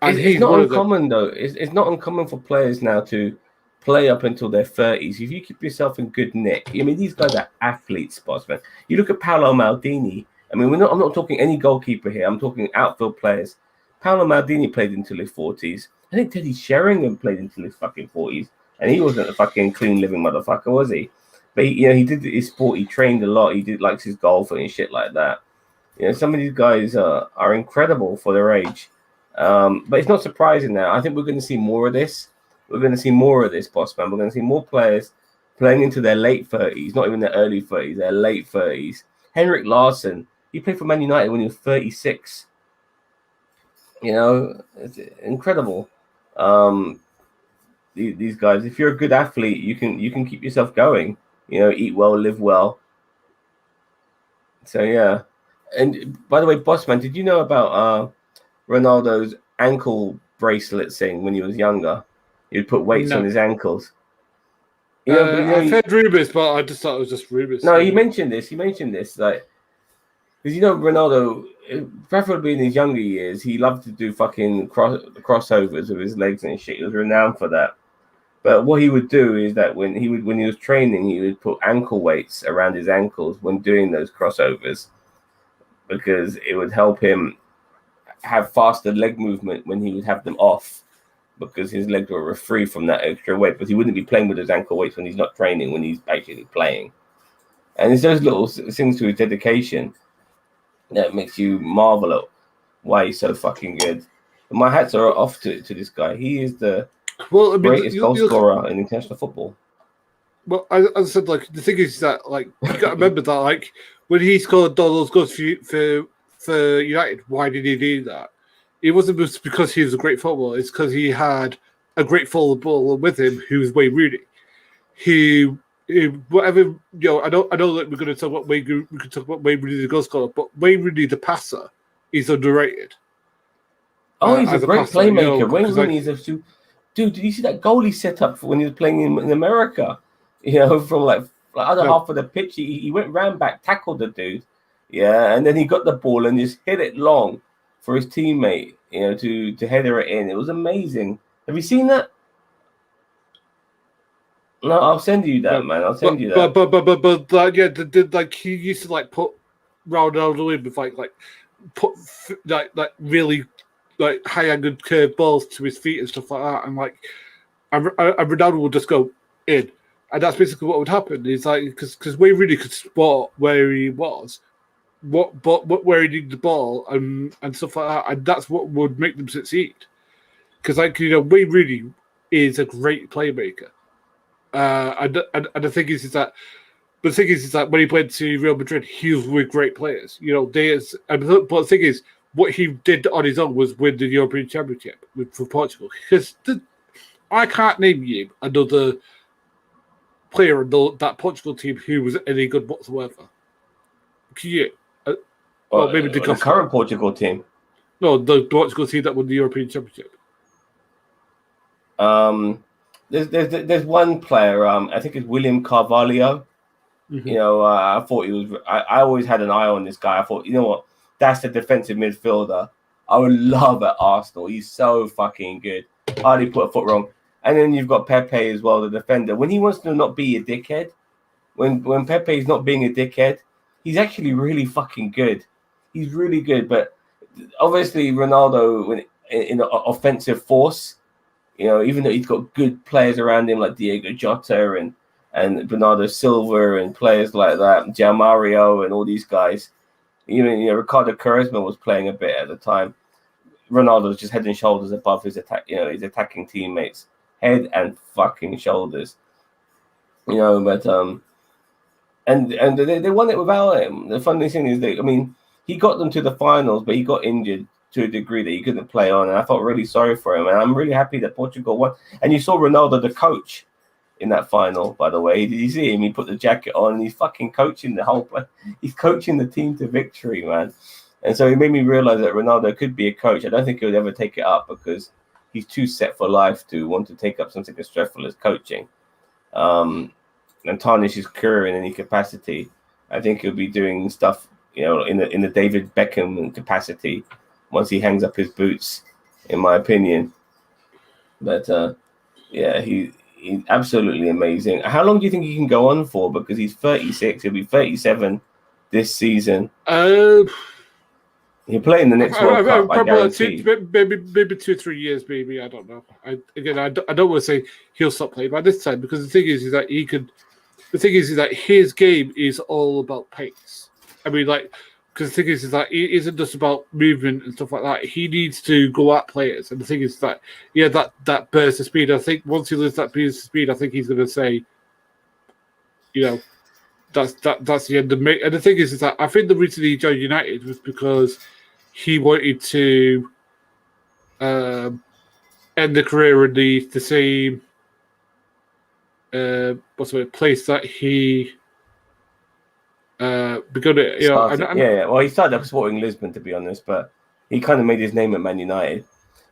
And it's not uncommon though. It's not uncommon for players now to play up until their 30s. If you keep yourself in good nick, I mean, these guys are athletes, Bossman. You look at Paolo Maldini. I mean, I'm not talking any goalkeeper here. I'm talking outfield players. Paolo Maldini played until his 40s. I think Teddy Sheringham played until his fucking 40s. And he wasn't a fucking clean living motherfucker, was he? But he did his sport. He trained a lot. He did likes his golf and shit like that. Some of these guys are incredible for their age. But it's not surprising now. I think we're going to see more of this. We're going to see more of this, Bossman. We're going to see more players playing into their late 30s, not even their early 30s, their late 30s. Henrik Larsson, he played for Man United when he was 36. It's incredible. These guys, if you're a good athlete, you can keep yourself going. Eat well, live well. So yeah. And by the way, Bossman, did you know about Ronaldo's ankle bracelet thing when he was younger? He would put weights on his ankles. I've heard rumors, but I just thought it was just rumors. No, he mentioned this. Like, because Ronaldo, preferably in his younger years, he loved to do fucking crossovers with his legs and shit. He was renowned for that. But what he would do is that when he was training, he would put ankle weights around his ankles when doing those crossovers, because it would help him have faster leg movement when he would have them off, because his legs were free from that extra weight. But he wouldn't be playing with those ankle weights when he's not training, when he's actually playing. And it's those little things to his dedication that makes you marvel at why he's so fucking good. And my hats are off to this guy. He is the greatest goal scorer in international football. Well, as I said, like, the thing is that, like, you got to remember that, like, when he scored all those goals for United, why did he do that? It wasn't just because he was a great footballer. It's because he had a great footballer with him who was Wayne Rooney. Whatever, I know that we're going to talk about Wayne Rooney the goal scorer, but Wayne Rooney the passer is underrated. Oh, he's a great playmaker. Wayne Rooney is a dude. Did you see that goal he set up for when he was playing in America? From like other half of the pitch, he ran back, tackled the dude, and then he got the ball and just hit it long for his teammate, to header it in. It was amazing. Have you seen that? No, I'll send you that, man. I'll send you that. But like he used to like put Ronaldo in with like really like high-angled curved balls to his feet and stuff like that, and like and Ronaldo would just go in, and that's basically what would happen. Is like because Wayne Rooney could spot where he was, where he needed the ball and stuff like that, and that's what would make them succeed. Because Wayne Rooney is a great playmaker, and the thing is that. But the thing is that when he played to Real Madrid, he was with great players. But the thing is, what he did on his own was win the European Championship for Portugal. Because I can't name you another player in that Portugal team who was any good whatsoever. Can you? Maybe the current Portugal team. No, the Portugal team that won the European Championship. There's one player. I think it's William Carvalho. Mm-hmm. I thought he was. I always had an eye on this guy. I thought, what? That's the defensive midfielder I would love at Arsenal. He's so fucking good. Hardly put a foot wrong. And then you've got Pepe as well, the defender. When he wants to not be a dickhead, when Pepe is not being a dickhead, he's actually really fucking good. He's really good. But obviously Ronaldo, in offensive force, even though he's got good players around him like Diego Jota and Bernardo Silva and players like that, João Mario and all these guys. Even Ricardo Quaresma was playing a bit at the time. Ronaldo's just head and shoulders above his his attacking teammates, head and fucking shoulders. But and they won it without him. The funny thing is he got them to the finals, but he got injured to a degree that he couldn't play on, and I felt really sorry for him. And I'm really happy that Portugal won. And you saw Ronaldo, the coach, in that final, by the way. Did you see him? He put the jacket on and he's fucking coaching the whole play. He's coaching the team to victory, man. And so it made me realize that Ronaldo could be a coach. I don't think he would ever take it up because he's too set for life to want to take up something as stressful as coaching and tarnish his career in any capacity. I think he'll be doing stuff, in the David Beckham capacity once he hangs up his boots, in my opinion. But he's absolutely amazing. How long do you think he can go on for? Because he's 36. He'll be 37 this season. He'll play in the next World Cup, I probably guarantee. maybe 2 or 3 years, maybe I don't know. I don't want to say he'll stop playing by this time because the thing is that he could. The thing is that his game is all about pace. I mean, like, because the thing is that it isn't just about movement and stuff like that. He needs to go at players, and the thing is that that burst of speed. I think once he loses that burst of speed, I think he's going to say, that's the end of me. And the thing is that I think the reason he joined United was because he wanted to end the career in the same place that he begun it. Well, he started at Sporting Lisbon, to be honest, but he kind of made his name at Man United.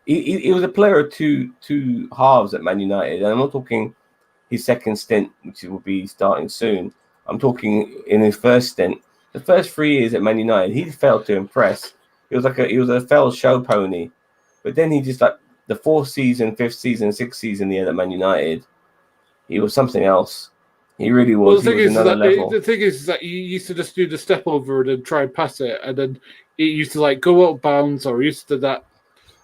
He was a player of two halves at Man United, and I'm not talking his second stint, which will be starting soon. I'm talking in his first stint. The first 3 years at Man United, he failed to impress. He was a failed show pony, but then he just the 4th season, 5th season, 6th season he had at Man United, he was something else. He really was. Well, he was another level. The thing is that he used to just do the step over and then try and pass it, and then it used to go out of bounds, or he used to do that.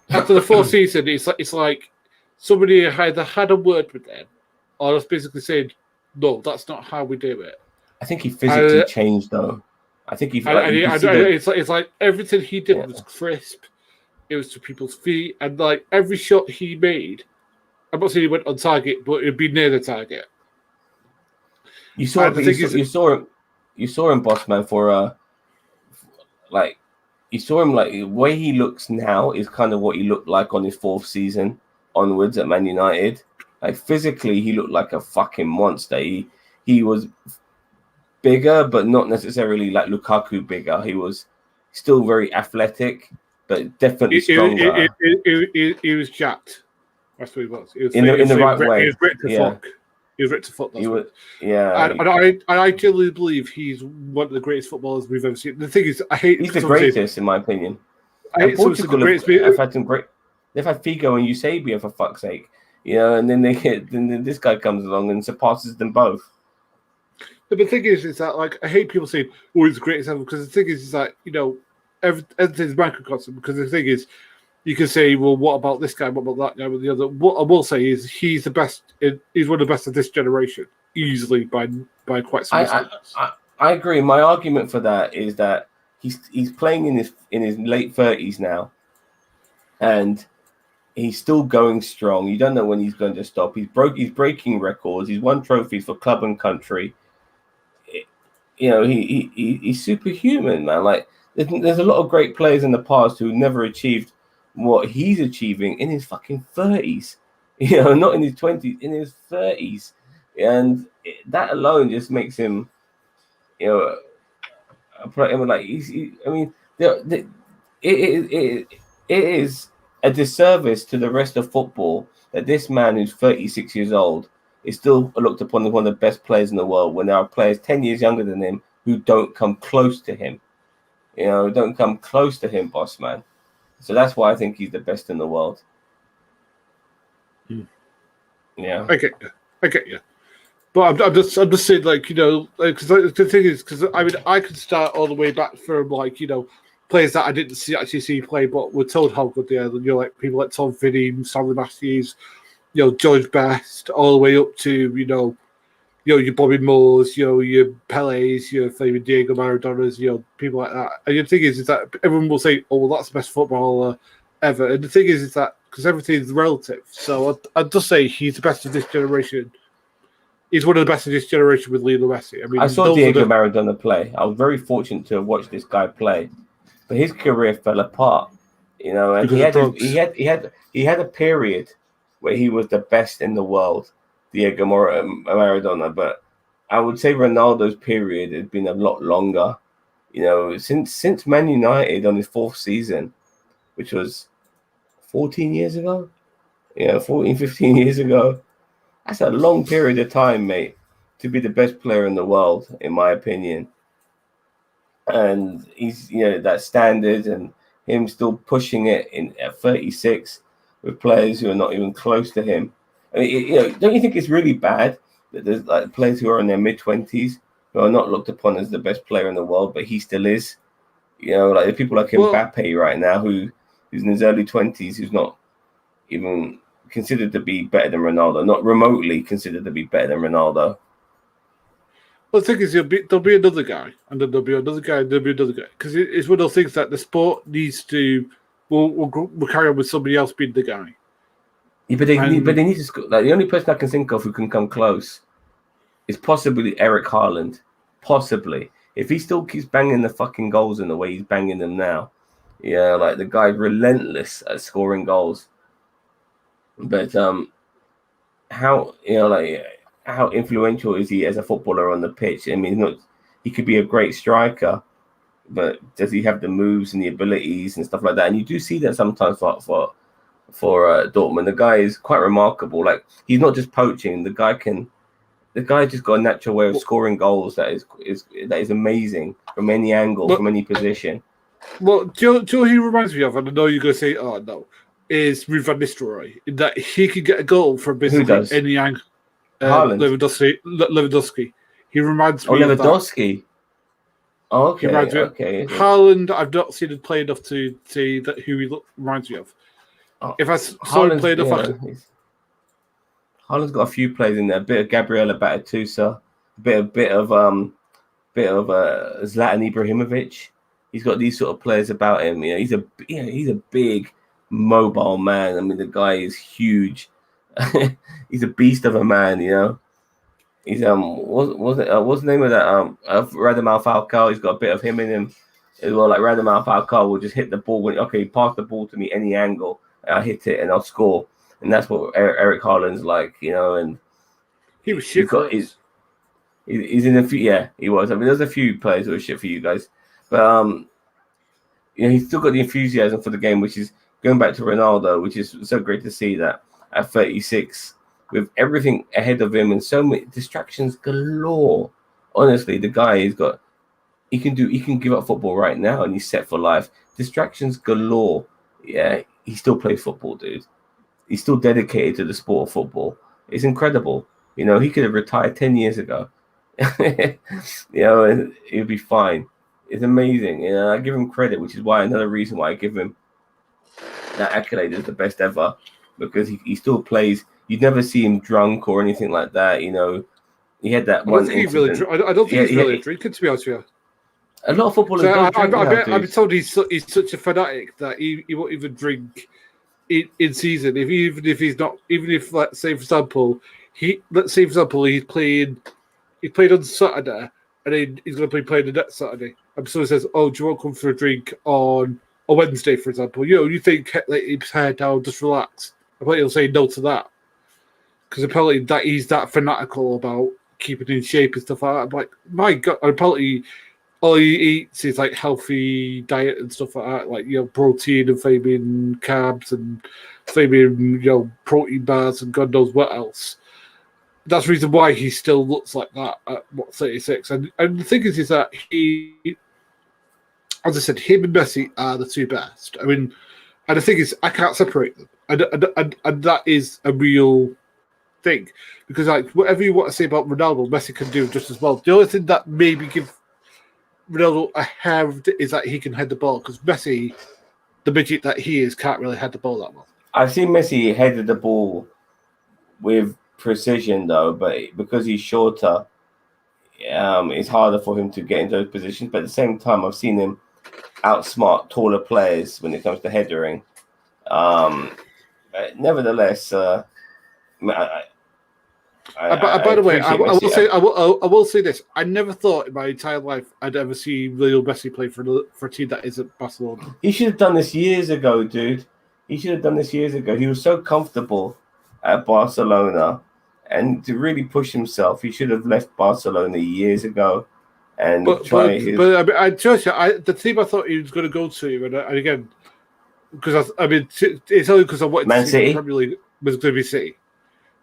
After the 4th season, it's like somebody either had a word with them, or just basically said, "No, that's not how we do it." I think he physically changed, though. I think it's like everything he did was crisp. It was to people's feet, and every shot he made, I'm not saying he went on target, but it'd be near the target. You saw him, Bossman, for you saw him the way he looks now is kind of what he looked like on his 4th season onwards at Man United. Physically, he looked like a fucking monster. He was bigger, but not necessarily like Lukaku bigger. He was still very athletic, but definitely stronger. He was jacked. That's what he was. In the right way. He was ripped to fuck. He was ripped to fuck. Yeah. And I genuinely believe he's one of the greatest footballers we've ever seen. The thing is, he's the greatest, in my opinion. Portugal have had some great. They've had Figo and Eusebio, for fuck's sake, and then then this guy comes along and surpasses them both. But the thing is that I hate people saying, "Oh, he's the greatest ever," because the thing is that everything's microcosm. Because the thing is, you can say, "Well, what about this guy? What about that guy? What the other?" What I will say is, he's the best. He's one of the best of this generation, easily by quite some distance. I agree. My argument for that is that he's playing in his late 30s now, and he's still going strong. You don't know when he's going to stop. He's breaking records. He's won trophies for club and country. He's superhuman, man. There's a lot of great players in the past who never achieved what he's achieving in his fucking 30s. Not in his 20s, in his 30s, and that alone just makes him, it is a disservice to the rest of football that this man who's 36 years old is still looked upon as one of the best players in the world when there are players 10 years younger than him who don't come close to him. Don't come close to him, boss man. So that's why I think he's the best in the world. Yeah, I get you. But I'm just saying, because the thing is, because I could start all the way back from players that I didn't actually see play, but were told how good they are. People like Tom Finney, Stanley Matthews, George Best, all the way up to your Bobby Moores, your Pelés, your favorite Diego Maradonas, people like that. And the thing is that everyone will say, "Oh, well, that's the best footballer ever." And the thing is that because everything's relative, so I'd just say he's the best of this generation. He's one of the best of this generation with Lionel Messi. I saw Diego Maradona play. I was very fortunate to have watched this guy play, but his career fell apart. And he had a period where he was the best in the world, Diego Maradona. But I would say Ronaldo's period has been a lot longer. Since Man United on his 4th season, which was 14 years ago, 14, 15 years ago. That's a long period of time, mate, to be the best player in the world, in my opinion. And he's, that standard, and him still pushing it at 36 with players who are not even close to him. I mean, don't you think it's really bad that there's players who are in their mid-20s who are not looked upon as the best player in the world, but he still is? You know, like people like Well, Mbappe right now, who's in his early 20s, who's not even considered to be better than Ronaldo, not remotely considered to be better than Ronaldo. the thing is, there'll be another guy, and then there'll be another guy, and there'll be another guy. Because it's one of those things that the sport needs to. We'll carry on with somebody else being the guy. Yeah, but they need to score. Like the only person I can think of who can come close is possibly Eric Haaland. Possibly, if he still keeps banging the fucking goals in the way he's banging them now. Yeah, like the guy's relentless at scoring goals. But how how influential is he as a footballer on the pitch? I mean, he could be a great striker, but does he have the moves and the abilities and stuff like that? And you do see that sometimes for Dortmund. The guy is quite remarkable. Like he's not just poaching. The guy just got a natural way of scoring goals that is amazing from any angle, from any position. Well, do you know who he reminds me of? And I know you're going to say, "Oh no," is Ruud van Nistelrooy. In that he can get a goal from basically any angle. Lewandowski. He reminds me of Lewandowski. Oh, okay. Okay. Haaland, I've not seen him play enough to see that who he reminds me of. If I saw him play enough, Haaland's got a few plays in there. A bit of Gabriela Batatusa, a bit of Zlatan Ibrahimovic. He's got these sort of players about him. You know, he's a big, mobile man. I mean, the guy is huge. He's a beast of a man. You know, he's what's the name of that Radamel Falcao? He's got a bit of him in him as well. Like Radamel Falcao will just hit the ball pass the ball to me any angle. I hit it and I'll score. And that's what Eric Haaland's like, you know. And he was shit. He's in a few. Yeah, he was. I mean, there's a few players who were shit for you guys, but you know, he's still got the enthusiasm for the game, which is going back to Ronaldo, which is so great to see that at 36, with everything ahead of him and so many distractions galore. Honestly, the guy he can give up football right now and he's set for life. Distractions galore. Yeah, he still plays football, dude. He's still dedicated to the sport of football. It's incredible. You know, he could have retired 10 years ago. You know, and he'd be fine. It's amazing. You know, I give him credit, which is another reason why I give him that accolade as the best ever, because he still plays. You'd never see him drunk or anything like that. You know, he had that one incident. I don't think he's really drinking, to be honest with you. A lot of footballers don't drink now, I've been told he's such a fanatic that he won't even drink in season. If he's not, even if let's say for example he played on Saturday and then he's going to play the next Saturday. And someone says, "Oh, do you want to come for a drink on a Wednesday, for example?" You know, you think let his head down, just relax. I bet he'll say no to that because apparently that he's that fanatical about keeping in shape and stuff like that. I'm like, my God, and apparently all he eats is like healthy diet and stuff like that, like, you know, protein and flaming carbs and flaming, you know, protein bars and God knows what else. That's the reason why he still looks like that at 36. And the thing is that he, as I said, him and Messi are the two best. I mean, and the thing is, I can't separate them, and that is a real thing, because like whatever you want to say about Ronaldo, Messi can do just as well. The only thing that maybe give Ronaldo a hair is that he can head the ball, because Messi, the midget that he is, can't really head the ball that well. I've seen Messi headed the ball with precision though, but because he's shorter, it's harder for him to get into those positions. But at the same time, I've seen him outsmart taller players when it comes to headering. But nevertheless, by the way, I will say this: I never thought in my entire life I'd ever see Lionel Messi play for a team that isn't Barcelona. He should have done this years ago, dude. He should have done this years ago. He was so comfortable at Barcelona, and to really push himself, he should have left Barcelona years ago. And but I mean, the team I thought he was going to go to, and again, because it's only because I wanted Man to see City? the Premier League was going to be City.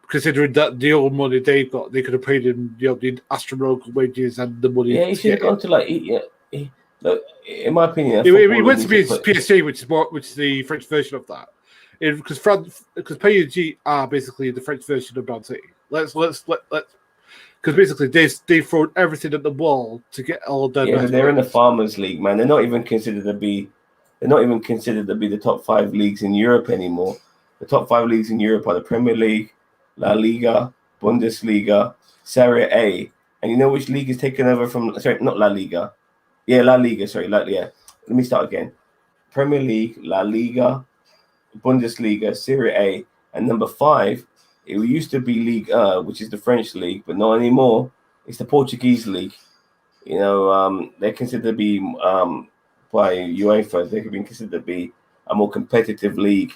Considering that the old money they've got, they could have paid him, you know, the astronomical wages and the money. Yeah, he should have gone to like. Look, in my opinion, he went to PSG, which is the French version of that. Because PSG are basically the French version of Man City. because basically they've thrown everything at the wall to get all of their Yeah, but best they're in the players. Farmers League, man. They're not even considered to be. They're not even considered to be the top 5 leagues in Europe anymore. The top 5 leagues in Europe are the Premier League, La Liga, Bundesliga, Serie A. And you know which league is taken over from? Sorry, not La Liga. Yeah, La Liga. Sorry, yeah. Let me start again. Premier League, La Liga, Bundesliga, Serie A, and number 5. It used to be Ligue 1, which is the French league, but not anymore. It's the Portuguese league. They're considered to be by UEFA. They've been considered to be a more competitive league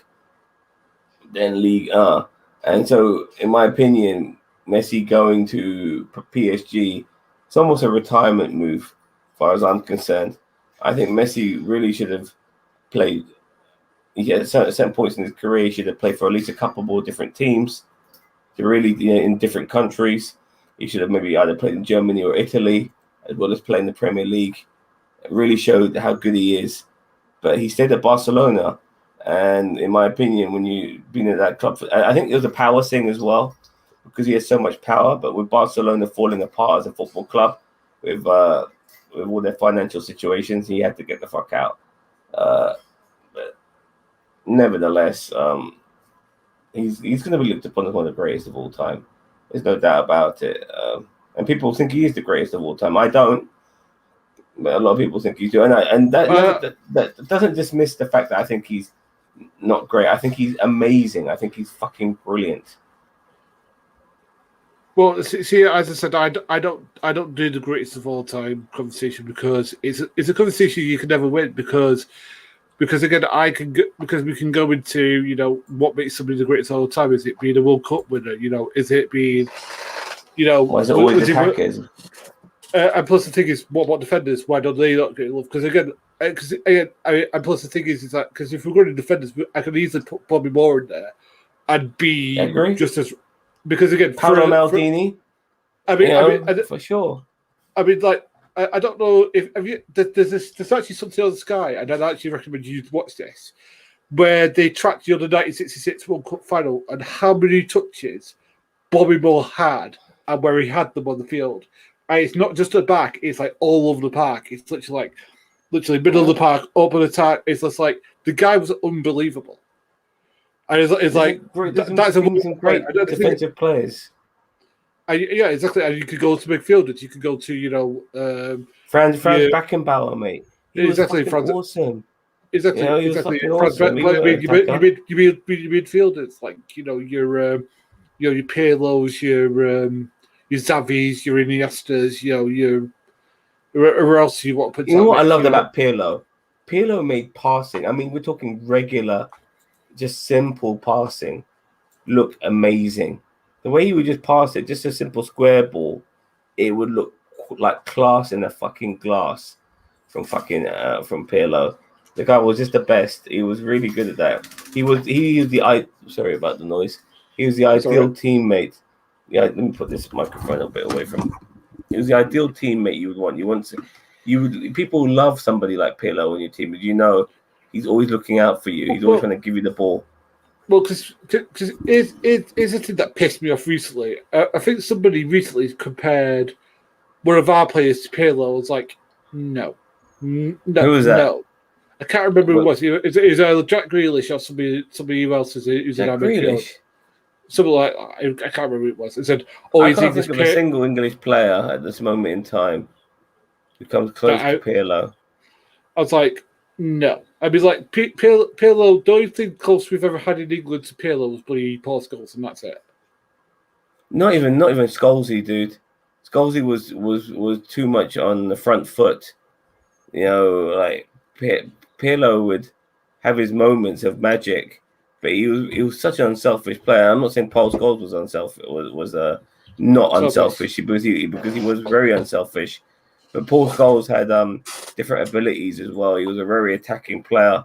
than League 1. And so, in my opinion, Messi going to PSG, it's almost a retirement move, as far as I'm concerned. I think Messi really should have played. At certain points in his career, he should have played for at least a couple more different teams. To really, in different countries, he should have maybe either played in Germany or Italy, as well as playing the Premier League. It really showed how good he is. But he stayed at Barcelona. And in my opinion, when you've been at that club, I think it was a power thing as well, because he has so much power. But with Barcelona falling apart as a football club, with all their financial situations, he had to get the fuck out. But nevertheless, he's going to be looked upon as one of the greatest of all time. There's no doubt about it. And people think he is the greatest of all time. I don't. But a lot of people think he's doing, and that doesn't dismiss the fact that I think he's not great. I think he's amazing. I think he's fucking brilliant. Well, see, as I said, I don't do the greatest of all time conversation because it's a conversation you can never win because again because we can go into what makes somebody the greatest of all time. Is it being a World Cup winner? Is it being Why is it always the Packers? And plus the thing is, what defenders? Why don't they not get love? Because again, and plus the thing is that because if we're going to defenders, I can easily put Bobby Moore in there and be just as because again, Paolo Maldini. I mean, for sure. I mean, like I don't know if there's actually something on the Sky, and I'd actually recommend you to watch this, where they tracked the under 1966 World Cup final and how many touches Bobby Moore had and where he had them on the field. And it's not just at the back; it's like all over the park. It's literally middle of the park, open attack. It's just like the guy was unbelievable. And it's like that's some great defensive players. Yeah, exactly. And you could go to midfielders. You could go to Franz Beckenbauer, mate. He was fucking awesome. Exactly. He was exactly. fucking awesome. You midfielders like your Pirlos, your Xavis, your Iniestas, your where else you want to put? You know what I loved about Pirlo? Pirlo made passing. I mean, we're talking regular, just simple passing. Look amazing. The way he would just pass it, just a simple square ball, it would look like class in a fucking glass from Pirlo. The guy was just the best. He was really good at that. He was sorry about the noise. He was the ideal teammate. Yeah, let me put this microphone a bit away from. He was the ideal teammate you would want. People love somebody like Pirlo on your team, but he's always looking out for you. He's always trying to give you the ball. Well, because it's a thing that pissed me off recently. I think somebody recently compared one of our players to Pirlo. I was like, no. Who was that? No. I can't remember who it was. It was either Jack Grealish or somebody else who's in our midfield. Something like I can't remember who it was. It said, I can't think of a single English player at this moment in time who comes close to Pirlo. I was like, no. I mean, like Pirlo. The only thing close we've ever had in England to Pirlo was bloody Paul Scholes, and that's it. Not even Scholesy, dude. Scholesy was too much on the front foot. Like Pirlo would have his moments of magic, but he was such an unselfish player. I'm not saying Paul Scholes was unselfish. Was not unselfish because he was very unselfish. But Paul Scholes had different abilities as well. He was a very attacking player,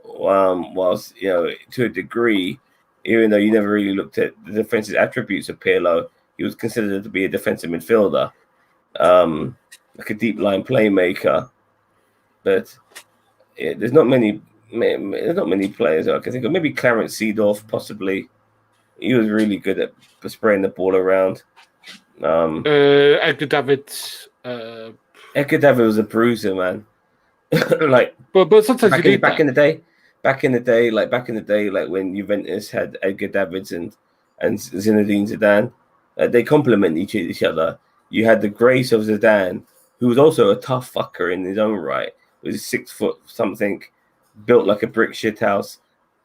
whilst to a degree, even though you never really looked at the defensive attributes of Pirlo, he was considered to be a defensive midfielder, like a deep line playmaker. But there's not many players I can think of. Maybe Clarence Seedorf, possibly. He was really good at spraying the ball around. Edgar David. Edgar David was a bruiser, man. Like, but sometimes you need back in the day, like when Juventus had Edgar Davids and Zinedine Zidane, they complement each other. You had the grace of Zidane, who was also a tough fucker in his own right. He was 6 foot something, built like a brick shithouse,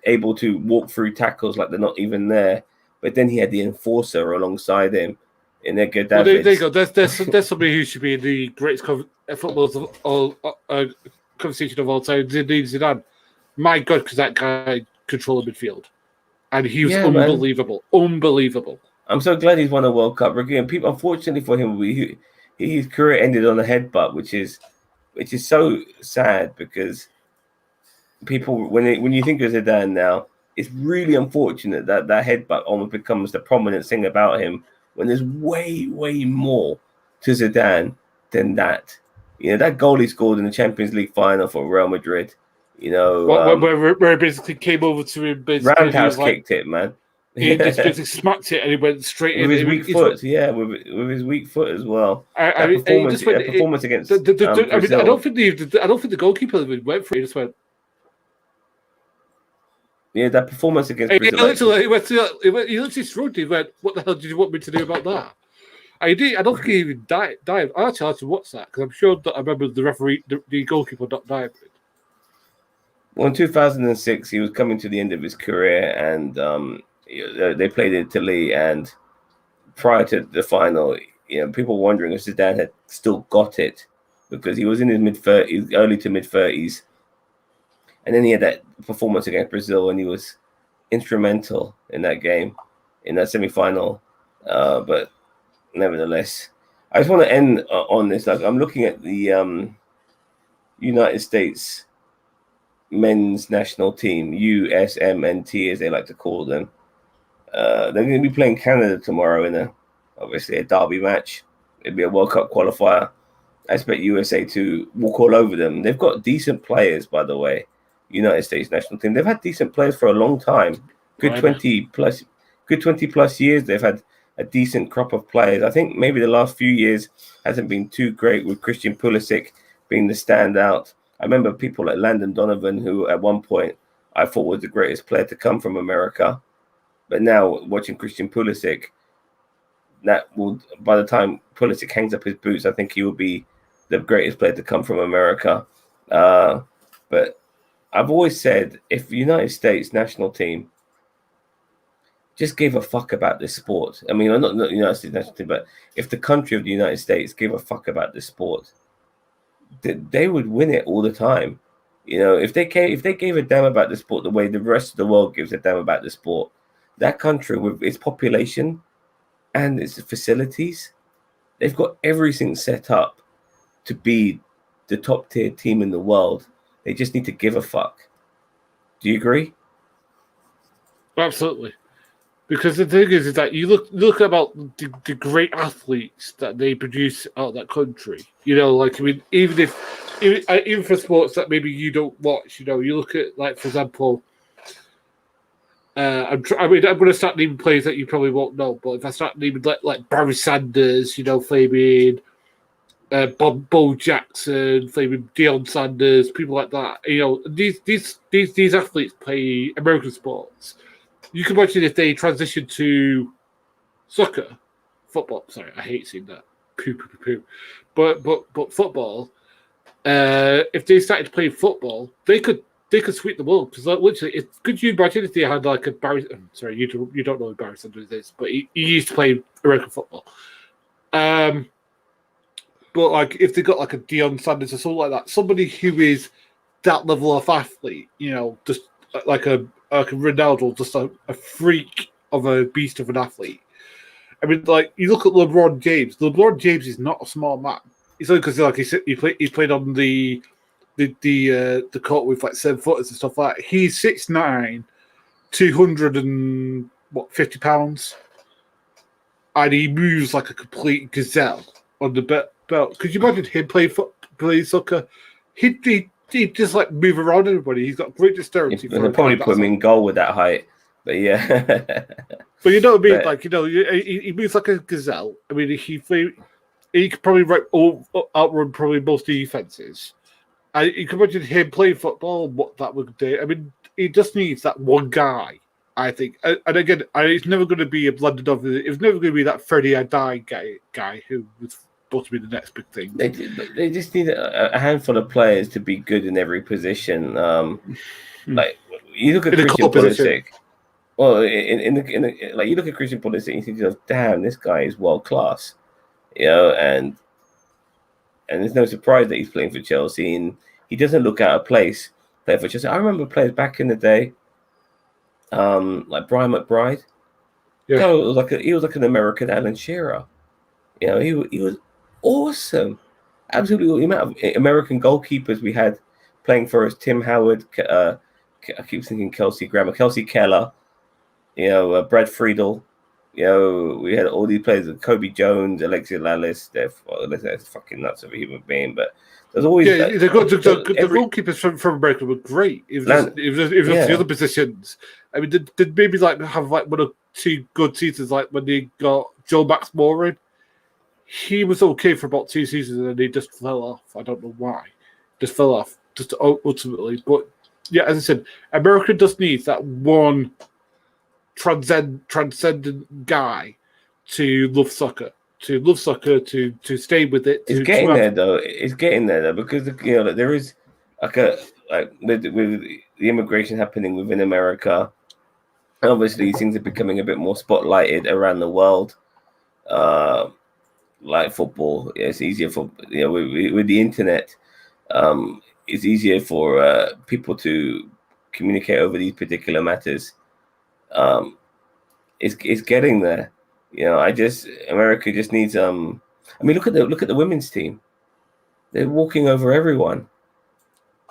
able to walk through tackles like they're not even there. But then he had the enforcer alongside him in Edgar Davids. Well, there you go. There's somebody who should be in the greatest footballers of all conversation of all time, Zinedine Zidane. My God, because that guy controlled midfield, and he was unbelievable, unbelievable. I'm so glad he's won a World Cup. Again, people, unfortunately for him, his career ended on a headbutt, which is so sad because people, when you think of Zidane now, it's really unfortunate that headbutt almost becomes the prominent thing about him when there's way more to Zidane than that. You know, that goal he scored in the Champions League final for Real Madrid. You know, where he basically came over to him, roundhouse kicked it, man. He just basically smacked it and he went straight with in. His weak foot, with his weak foot as well. Performance against Brazil. I don't think the goalkeeper went for it. He just went. Yeah, that performance against Brazil. He literally shrugged. He went, "What the hell did you want me to do about that?" I don't think he even dived. I actually had to watch that because I'm sure that I remember the referee, the goalkeeper, not diving. Well, in 2006, he was coming to the end of his career, and they played Italy. And prior to the final, people were wondering if Zidane had still got it because he was in his mid-30s, early to mid-30s, and then he had that performance against Brazil, and he was instrumental in that game, in that semi-final. But nevertheless, I just want to end on this. Like, I'm looking at the United States men's national team, USMNT as they like to call them. They're going to be playing Canada tomorrow in obviously a derby match. It'll be a World Cup qualifier. I expect USA to walk all over them. They've got decent players, by the way. United States national team. They've had decent players for a long time. Good 20 plus years. They've had a decent crop of players. I think maybe the last few years hasn't been too great with Christian Pulisic being the standout. I remember people like Landon Donovan, who at one point I thought was the greatest player to come from America. But now watching Christian Pulisic, by the time Pulisic hangs up his boots, I think he will be the greatest player to come from America. But I've always said, if the United States national team just gave a fuck about this sport, I mean, not the United States national team, but if the country of the United States gave a fuck about this sport, they would win it all the time. If they gave a damn about the sport the way the rest of the world gives a damn about the sport, that country with its population and its facilities, they've got everything set up to be the top tier team in the world. They just need to give a fuck. Do you agree? Absolutely. Because the thing is that you look about the great athletes that they produce out of that country. Like, I mean, even for sports that maybe you don't watch, you look at, like, for example, I'm going to start naming players that you probably won't know, but if I start naming like Barry Sanders, flaming Bo Jackson, flaming Deion Sanders, people like that, these athletes play American sports. You can imagine if they transitioned to football. Sorry, I hate saying that. But football. If they started to play football, they could sweep the world because literally, could you imagine if they had like a Barry? Sorry, you don't know who Barry Sanders is, but he used to play American football. But like if they got like a Deion Sanders or something like that, somebody who is that level of athlete, just like a Ronaldo, just a freak of a beast of an athlete. I mean, like you look at LeBron James. LeBron James is not a small man. It's only because like he played on the court with like 7 footers and stuff like that. He's 6'9", 250 pounds, and he moves like a complete gazelle on the belt. Could you imagine him playing soccer? He'd just like move around everybody. He's got great dexterity. They'll probably put him in goal with that height. But yeah, But you know what I mean? but Like, he moves like a gazelle. I mean, he could probably outrun probably most defenses. And you can imagine him playing football, what that would do. I mean, he just needs that one guy, I think. And again, it's never going to be a blended of it. It's never going to be that Freddie Adair guy who was supposed to be the next big thing. they just need a handful of players to be good in every position. Like you look at In a Christian core position. Pulisic. Well, like you look at Christian Pulisic, and you think, damn, this guy is world class, and there's no surprise that he's playing for Chelsea, and he doesn't look out of place playing for Chelsea. I remember players back in the day, like Brian McBride. Yeah. God, he was like an American Alan Shearer. He was awesome, absolutely. The amount of American goalkeepers we had playing for us: Tim Howard. I keep thinking Kelsey Grammer, Kelsey Keller. Brad Friedel. We had all these players: Kobe Jones, Alexia Lalas. They're fucking nuts of a human being, but there's always the goalkeepers from America were great. It was just the other positions. I mean, did maybe like have like one or two good seasons, like when they got Joe Max Moore in. He was okay for about 2 seasons, and then he just fell off. I don't know why. Just fell off, just ultimately. But yeah, as I said, America just needs that one transcendent guy to love soccer, to stay with it. It's getting there though. It's getting there though, because there is like with the immigration happening within America. Obviously, things are becoming a bit more spotlighted around the world. Like football, it's easier for with the internet. It's easier for people to communicate over these particular matters. It's getting there. America just needs. I mean, look at the women's team. They're walking over everyone.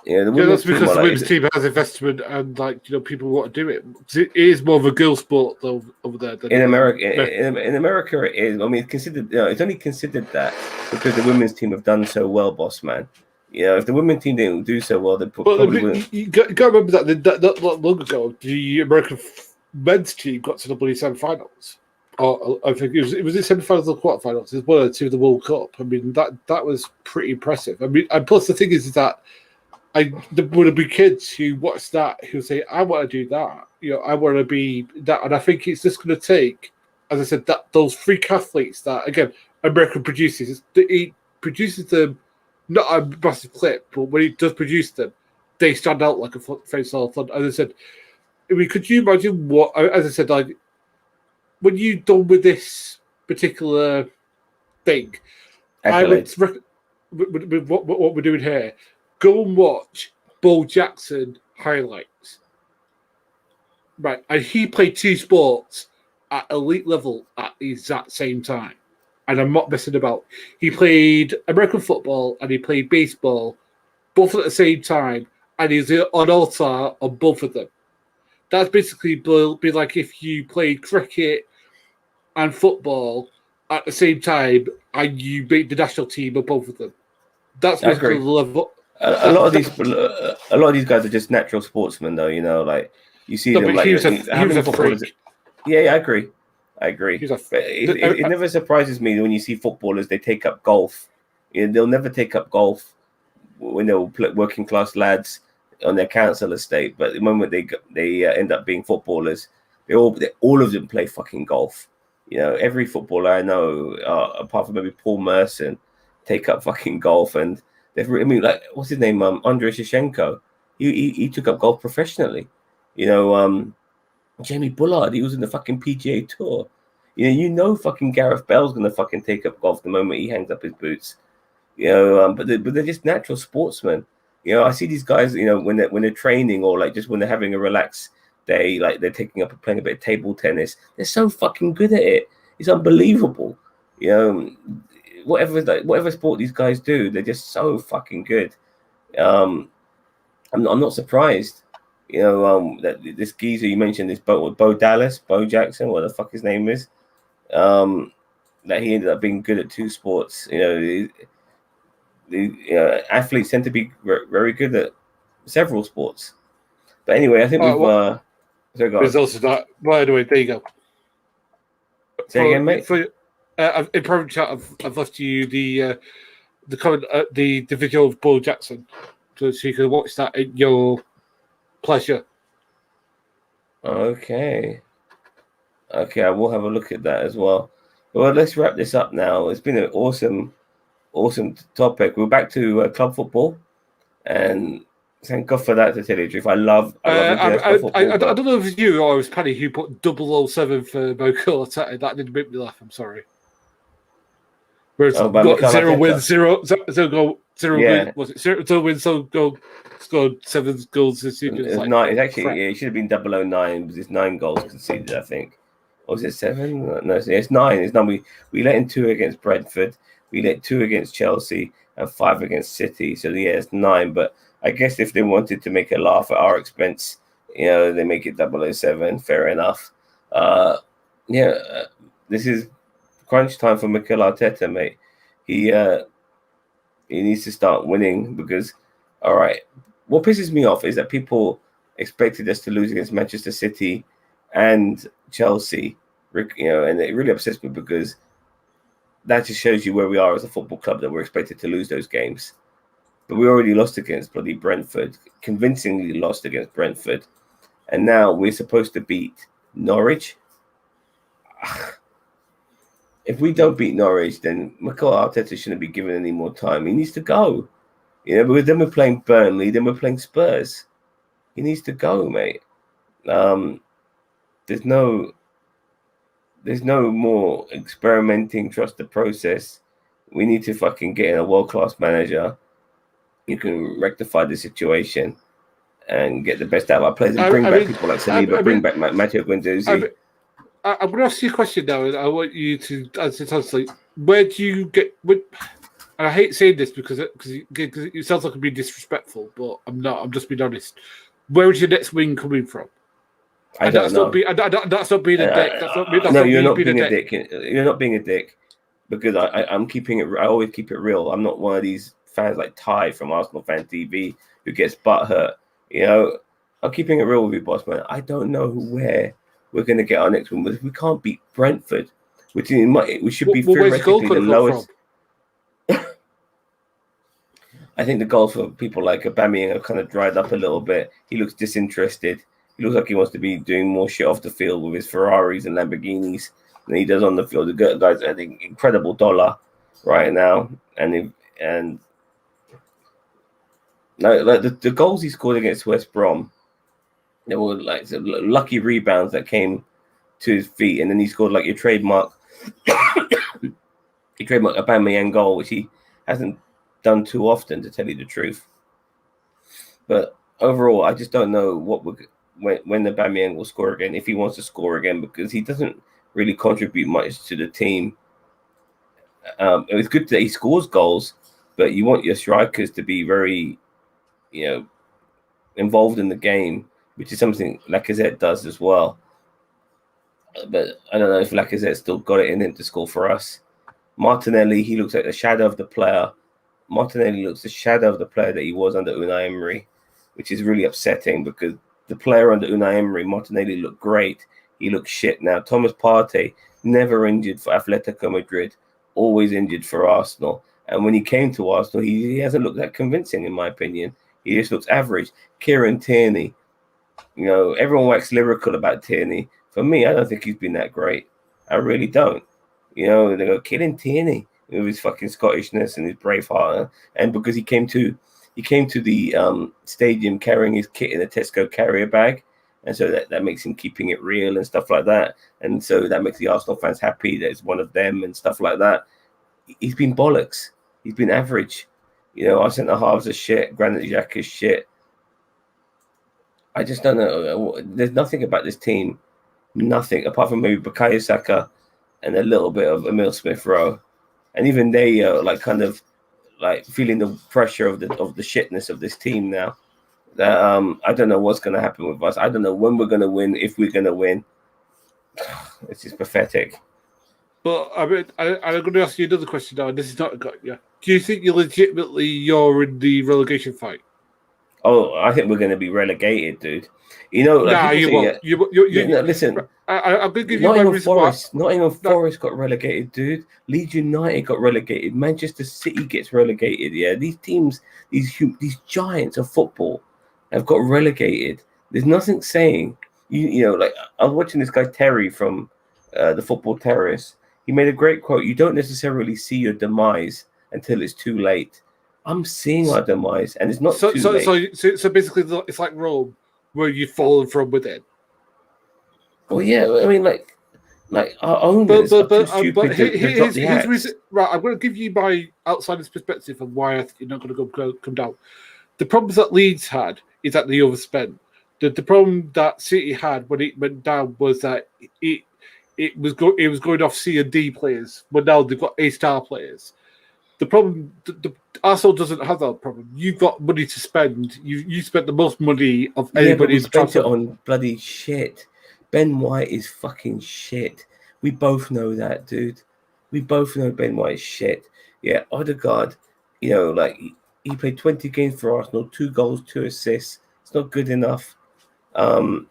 That's because the women's team has investment and people want to do it. It is more of a girl sport though over there. In America, in America, it is. I mean, it's considered. It's only considered that because the women's team have done so well, Bossman. If the women's team didn't do so well, they probably wouldn't. You got to remember that not long ago, the American men's team got to the bloody semi-finals. Or I think it was the semi-finals or quarterfinals. It was one or two of the World Cup. I mean, that was pretty impressive. I mean, and plus the thing is that there would be kids who watch that who say, "I want to do that." I want to be that, and I think it's just going to take, as I said, that those freak athletes that again America produces. He produces them not a massive clip, but when he does produce them, they stand out like a face all fun. As I said, I mean, could you imagine what? As I said, like when you done with this particular thing, Accolades. I would with what we're doing here. Go and watch Bo Jackson highlights. Right, and he played 2 sports at elite level at the exact same time. And I'm not messing about. He played American football and he played baseball, both at the same time, and he's an all-star on both of them. That's basically be like if you played cricket and football at the same time and you beat the national team of both of them. That's basically the level. A lot of these guys are just natural sportsmen, though. Like you see them like he was a freak. Yeah, I agree. It never surprises me when you see footballers. They take up golf. They'll never take up golf when they're working class lads on their council estate. But the moment they end up being footballers, all of them play fucking golf. Every footballer I know, apart from maybe Paul Merson, take up fucking golf. And like, what's his name? Andrei Shevchenko. He took up golf professionally. Jamie Bullard, he was in the fucking PGA Tour. Fucking Gareth Bell's gonna fucking take up golf the moment he hangs up his boots. But they're just natural sportsmen. I see these guys, when they're training or like just when they're having a relaxed day, like they're taking up and playing a bit of table tennis. They're so fucking good at it. It's unbelievable. Whatever sport these guys do, they're just so fucking good. I'm not surprised. That this geezer you mentioned, this Bo Jackson, what the fuck his name is, that he ended up being good at 2 sports. Athletes tend to be very good at several sports. But anyway, I think So go on. Results of that. Well, anyway, there you go. Say again, mate. In private chat, I've left you the comment, the video of Bo Jackson, so you can watch that at your pleasure. Okay, I will have a look at that as well. Well, let's wrap this up now. It's been an awesome topic. We're back to club football, and thank God for that. To tell you the truth, I love international football. I don't know if it's you or it was Paddy who put 007 for Mikel Arteta. That didn't make me laugh. I'm sorry. Whereas got 0 wins, 0 goal, 0 yeah. win, was it 0 wins, so goal, scored 7 goals this season. It's like, it's actually it should have been 009 because it's 9 goals conceded, I think. Or was it 7? No, it's 9. It's 9. We let in 2 against Brentford, we let 2 against Chelsea, and 5 against City. So yeah, it's 9. But I guess if they wanted to make a laugh at our expense, they make it 007. Fair enough. This is crunch time for Mikel Arteta, mate. He needs to start winning because, all right, what pisses me off is that people expected us to lose against Manchester City and Chelsea, and it really upsets me because that just shows you where we are as a football club, that we're expected to lose those games. But we already lost against bloody Brentford, convincingly lost against Brentford, and now we're supposed to beat Norwich. If we don't beat Norwich, then Mikel Arteta shouldn't be given any more time. He needs to go. Because then we're playing Burnley, then we're playing Spurs. He needs to go, mate. There's no more experimenting, trust the process. We need to fucking get in a world-class manager who can rectify the situation and get the best out of our players and bring back people like Saliba, bring back Matteo Guendouzi. I'm going to ask you a question now, and I want you to answer it honestly. Where do you get... and I hate saying this because it sounds like I'm being disrespectful, but I'm not. I'm just being honest. Where is your next wing coming from? I don't know. That's not being a dick. You're not being a dick. You're not being a dick because I'm keeping it. I always keep it real. I'm not one of these fans like Ty from Arsenal Fan TV who gets butthurt. I'm keeping it real with you, boss man. I don't know where we're going to get our next win. We can't beat Brentford, which we should be theoretically the lowest. I think the goals for people like Aubameyang have kind of dried up a little bit. He looks disinterested. He looks like he wants to be doing more shit off the field with his Ferraris and Lamborghinis than he does on the field. The guy's at an incredible dollar right now, and the goals he scored against West Brom, there were like some lucky rebounds that came to his feet, and then he scored like your trademark Aubameyang goal, which he hasn't done too often, to tell you the truth. But overall, I just don't know when Aubameyang will score again, if he wants to score again, because he doesn't really contribute much to the team. It was good that he scores goals, but you want your strikers to be very, involved in the game, which is something Lacazette does as well. But I don't know if Lacazette still got it in him to score for us. Martinelli, he looks like the shadow of the player. Martinelli looks the shadow of the player that he was under Unai Emery, which is really upsetting because the player under Unai Emery, Martinelli, looked great. He looks shit now. Thomas Partey, never injured for Atletico Madrid, always injured for Arsenal. And when he came to Arsenal, he hasn't looked that convincing, in my opinion. He just looks average. Kieran Tierney, everyone wax lyrical about Tierney. For me, I don't think he's been that great. I really don't. They go, Kieran Tierney, with his fucking Scottishness and his brave heart. And because he came to the stadium carrying his kit in a Tesco carrier bag. And so that makes him keeping it real and stuff like that. And so that makes the Arsenal fans happy that it's one of them and stuff like that. He's been bollocks. He's been average. Our centre halves are shit. Granit Xhaka is shit. I just don't know. There's nothing about this team. Nothing apart from maybe Bukayo Saka and a little bit of Emil Smith-Rowe. And even they kind of feeling the pressure of the shitness of this team now. That I don't know what's going to happen with us. I don't know when we're going to win, if we're going to win. It's just pathetic. But I'm going to ask you another question now, and this is not a gut. Yeah, do you think you're in the relegation fight? Oh, I think we're going to be relegated, dude. You know, like Nah, people you say, won't. no, listen, I'm going to give you my reason why. Nottingham No, Forest got relegated, dude. Leeds United got relegated. Manchester City gets relegated. Yeah, these teams, these giants of football, have got relegated. There's nothing saying you know. Like I was watching this guy Terry from the Football Terrorists. He made a great quote. You don't necessarily see your demise until it's too late. I'm seeing our demise, and it's not so too so late. so so basically, it's like Rome, where you've fallen from within. Well, yeah, I mean, like our But owners are but too but stupid to drop the here's reason. axe. Right, I'm going to give you my outsider's perspective of why I think you're not going to come down. The problems that Leeds had is that they overspent. The problem that City had when it went down was that it was going off C and D players, but now they've got A-star players. The problem, Arsenal doesn't have that problem. You've got money to spend. You spent the most money of Yeah, but anybody we in the spent it transfer. on bloody shit. Ben White is fucking shit. We both know that, dude. We both know Ben White is shit. Yeah, Odegaard, you know, like he played 20 games for Arsenal, 2 goals, 2 assists. It's not good enough. Um,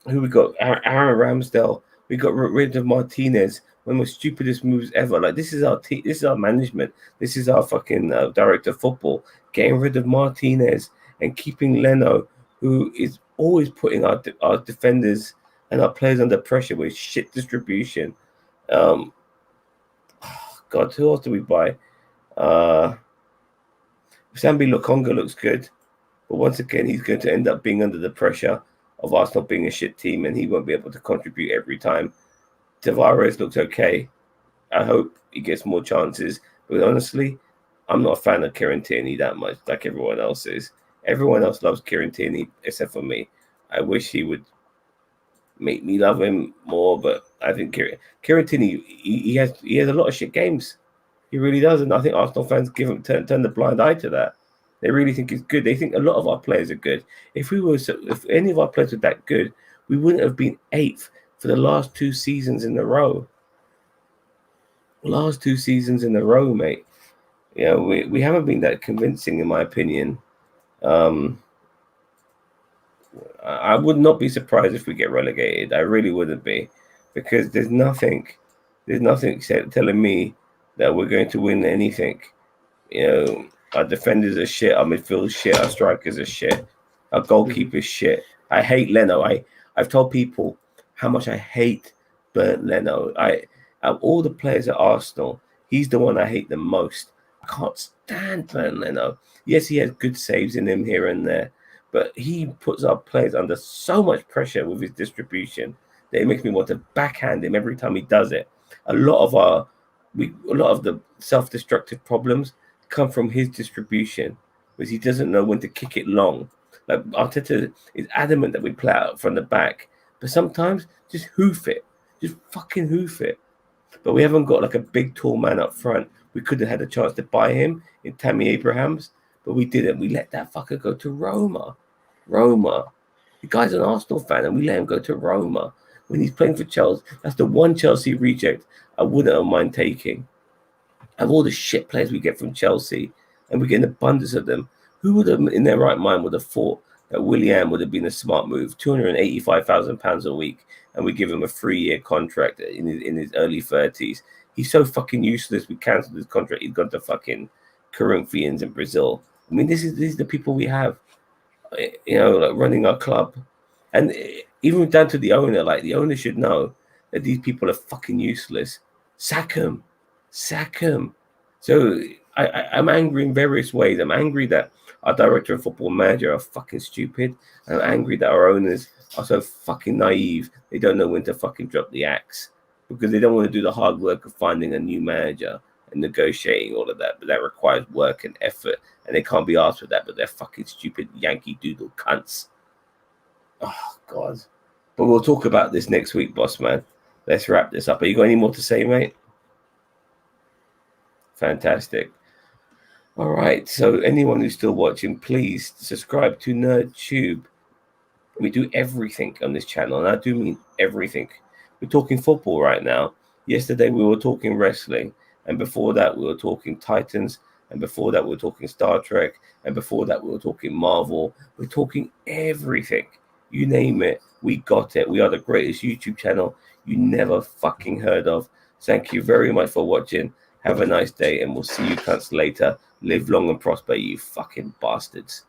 who we got? Aaron Ramsdale. We got rid of Martinez. One of the stupidest moves ever. Like this is our team. This is our management. This is our fucking director of football. Getting rid of Martinez and keeping Leno, who is always putting our defenders and our players under pressure with shit distribution. Um, God, who else do we buy? Uh, Sambi Lokonga looks good, but once again, he's going to end up being under the pressure of Arsenal being a shit team, and he won't be able to contribute every time. Tavares looks okay. I hope he gets more chances, but honestly, I'm not a fan of Kieran Tierney that much, like everyone else is. Everyone else loves Kieran Tierney except for me. I wish he would make me love him more, but I think Kieran Tierney he has a lot of shit games. He really does, and I think Arsenal fans turn the blind eye to that. They really think he's good. They think a lot of our players are good. If any of our players were that good, we wouldn't have been eighth for the last 2 seasons in a row. Last 2 seasons in a row, mate. You know, we haven't been that convincing, in my opinion. I would not be surprised if we get relegated. I really wouldn't be, because there's nothing telling me that we're going to win anything. You know, our defenders are shit, our midfield's shit, our strikers are shit, our goalkeeper's shit. I hate Leno. I've told people how much I hate Bernd Leno. Of all the players at Arsenal, he's the one I hate the most. I can't stand Bernd Leno. Yes, he has good saves in him here and there, but he puts our players under so much pressure with his distribution that it makes me want to backhand him every time he does it. A lot of the self-destructive problems come from his distribution, because he doesn't know when to kick it long. Like Arteta is adamant that we play out from the back, but sometimes just hoof it, just fucking hoof it. But we haven't got like a big tall man up front. We could have had a chance to buy him in Tammy Abrahams, but we didn't. We let that fucker go to Roma. Roma. The guy's an Arsenal fan, and we let him go to Roma when he's playing for Chelsea. That's the one Chelsea reject I wouldn't have mind taking. Of all the shit players we get from Chelsea, and we get an abundance of them, who would have, in their right mind, would have thought that Willian would have been a smart move? £285,000 a week, and we give him a 3-year contract in his early 30s. He's so fucking useless. We cancelled his contract. He's gone to fucking Corinthians in Brazil. I mean, these are the people we have, you know, like running our club, and even down to the owner. Like the owner should know that these people are fucking useless. Sack them. Sack him. So I'm angry in various ways. I'm angry that our director and football manager are fucking stupid. I'm angry that our owners are so fucking naive. They don't know when to fucking drop the axe, because they don't want to do the hard work of finding a new manager and negotiating all of that. But that requires work and effort, and they can't be asked for that. But they're fucking stupid Yankee Doodle cunts. Oh God. But we'll talk about this next week, boss man. Let's wrap this up. Are you got any more to say, mate? Fantastic. All right. So anyone who's still watching, please subscribe to NerdTube. We do everything on this channel, and I do mean everything. We're talking football right now. Yesterday we were talking wrestling, and before that we were talking Titans And before that, we were talking Star Trek. And before that, we were talking Marvel. We're talking everything. You name it, we got it. We are the greatest YouTube channel you never fucking heard of. Thank you very much for watching. Have a nice day, and we'll see you cunts later. Live long and prosper, you fucking bastards.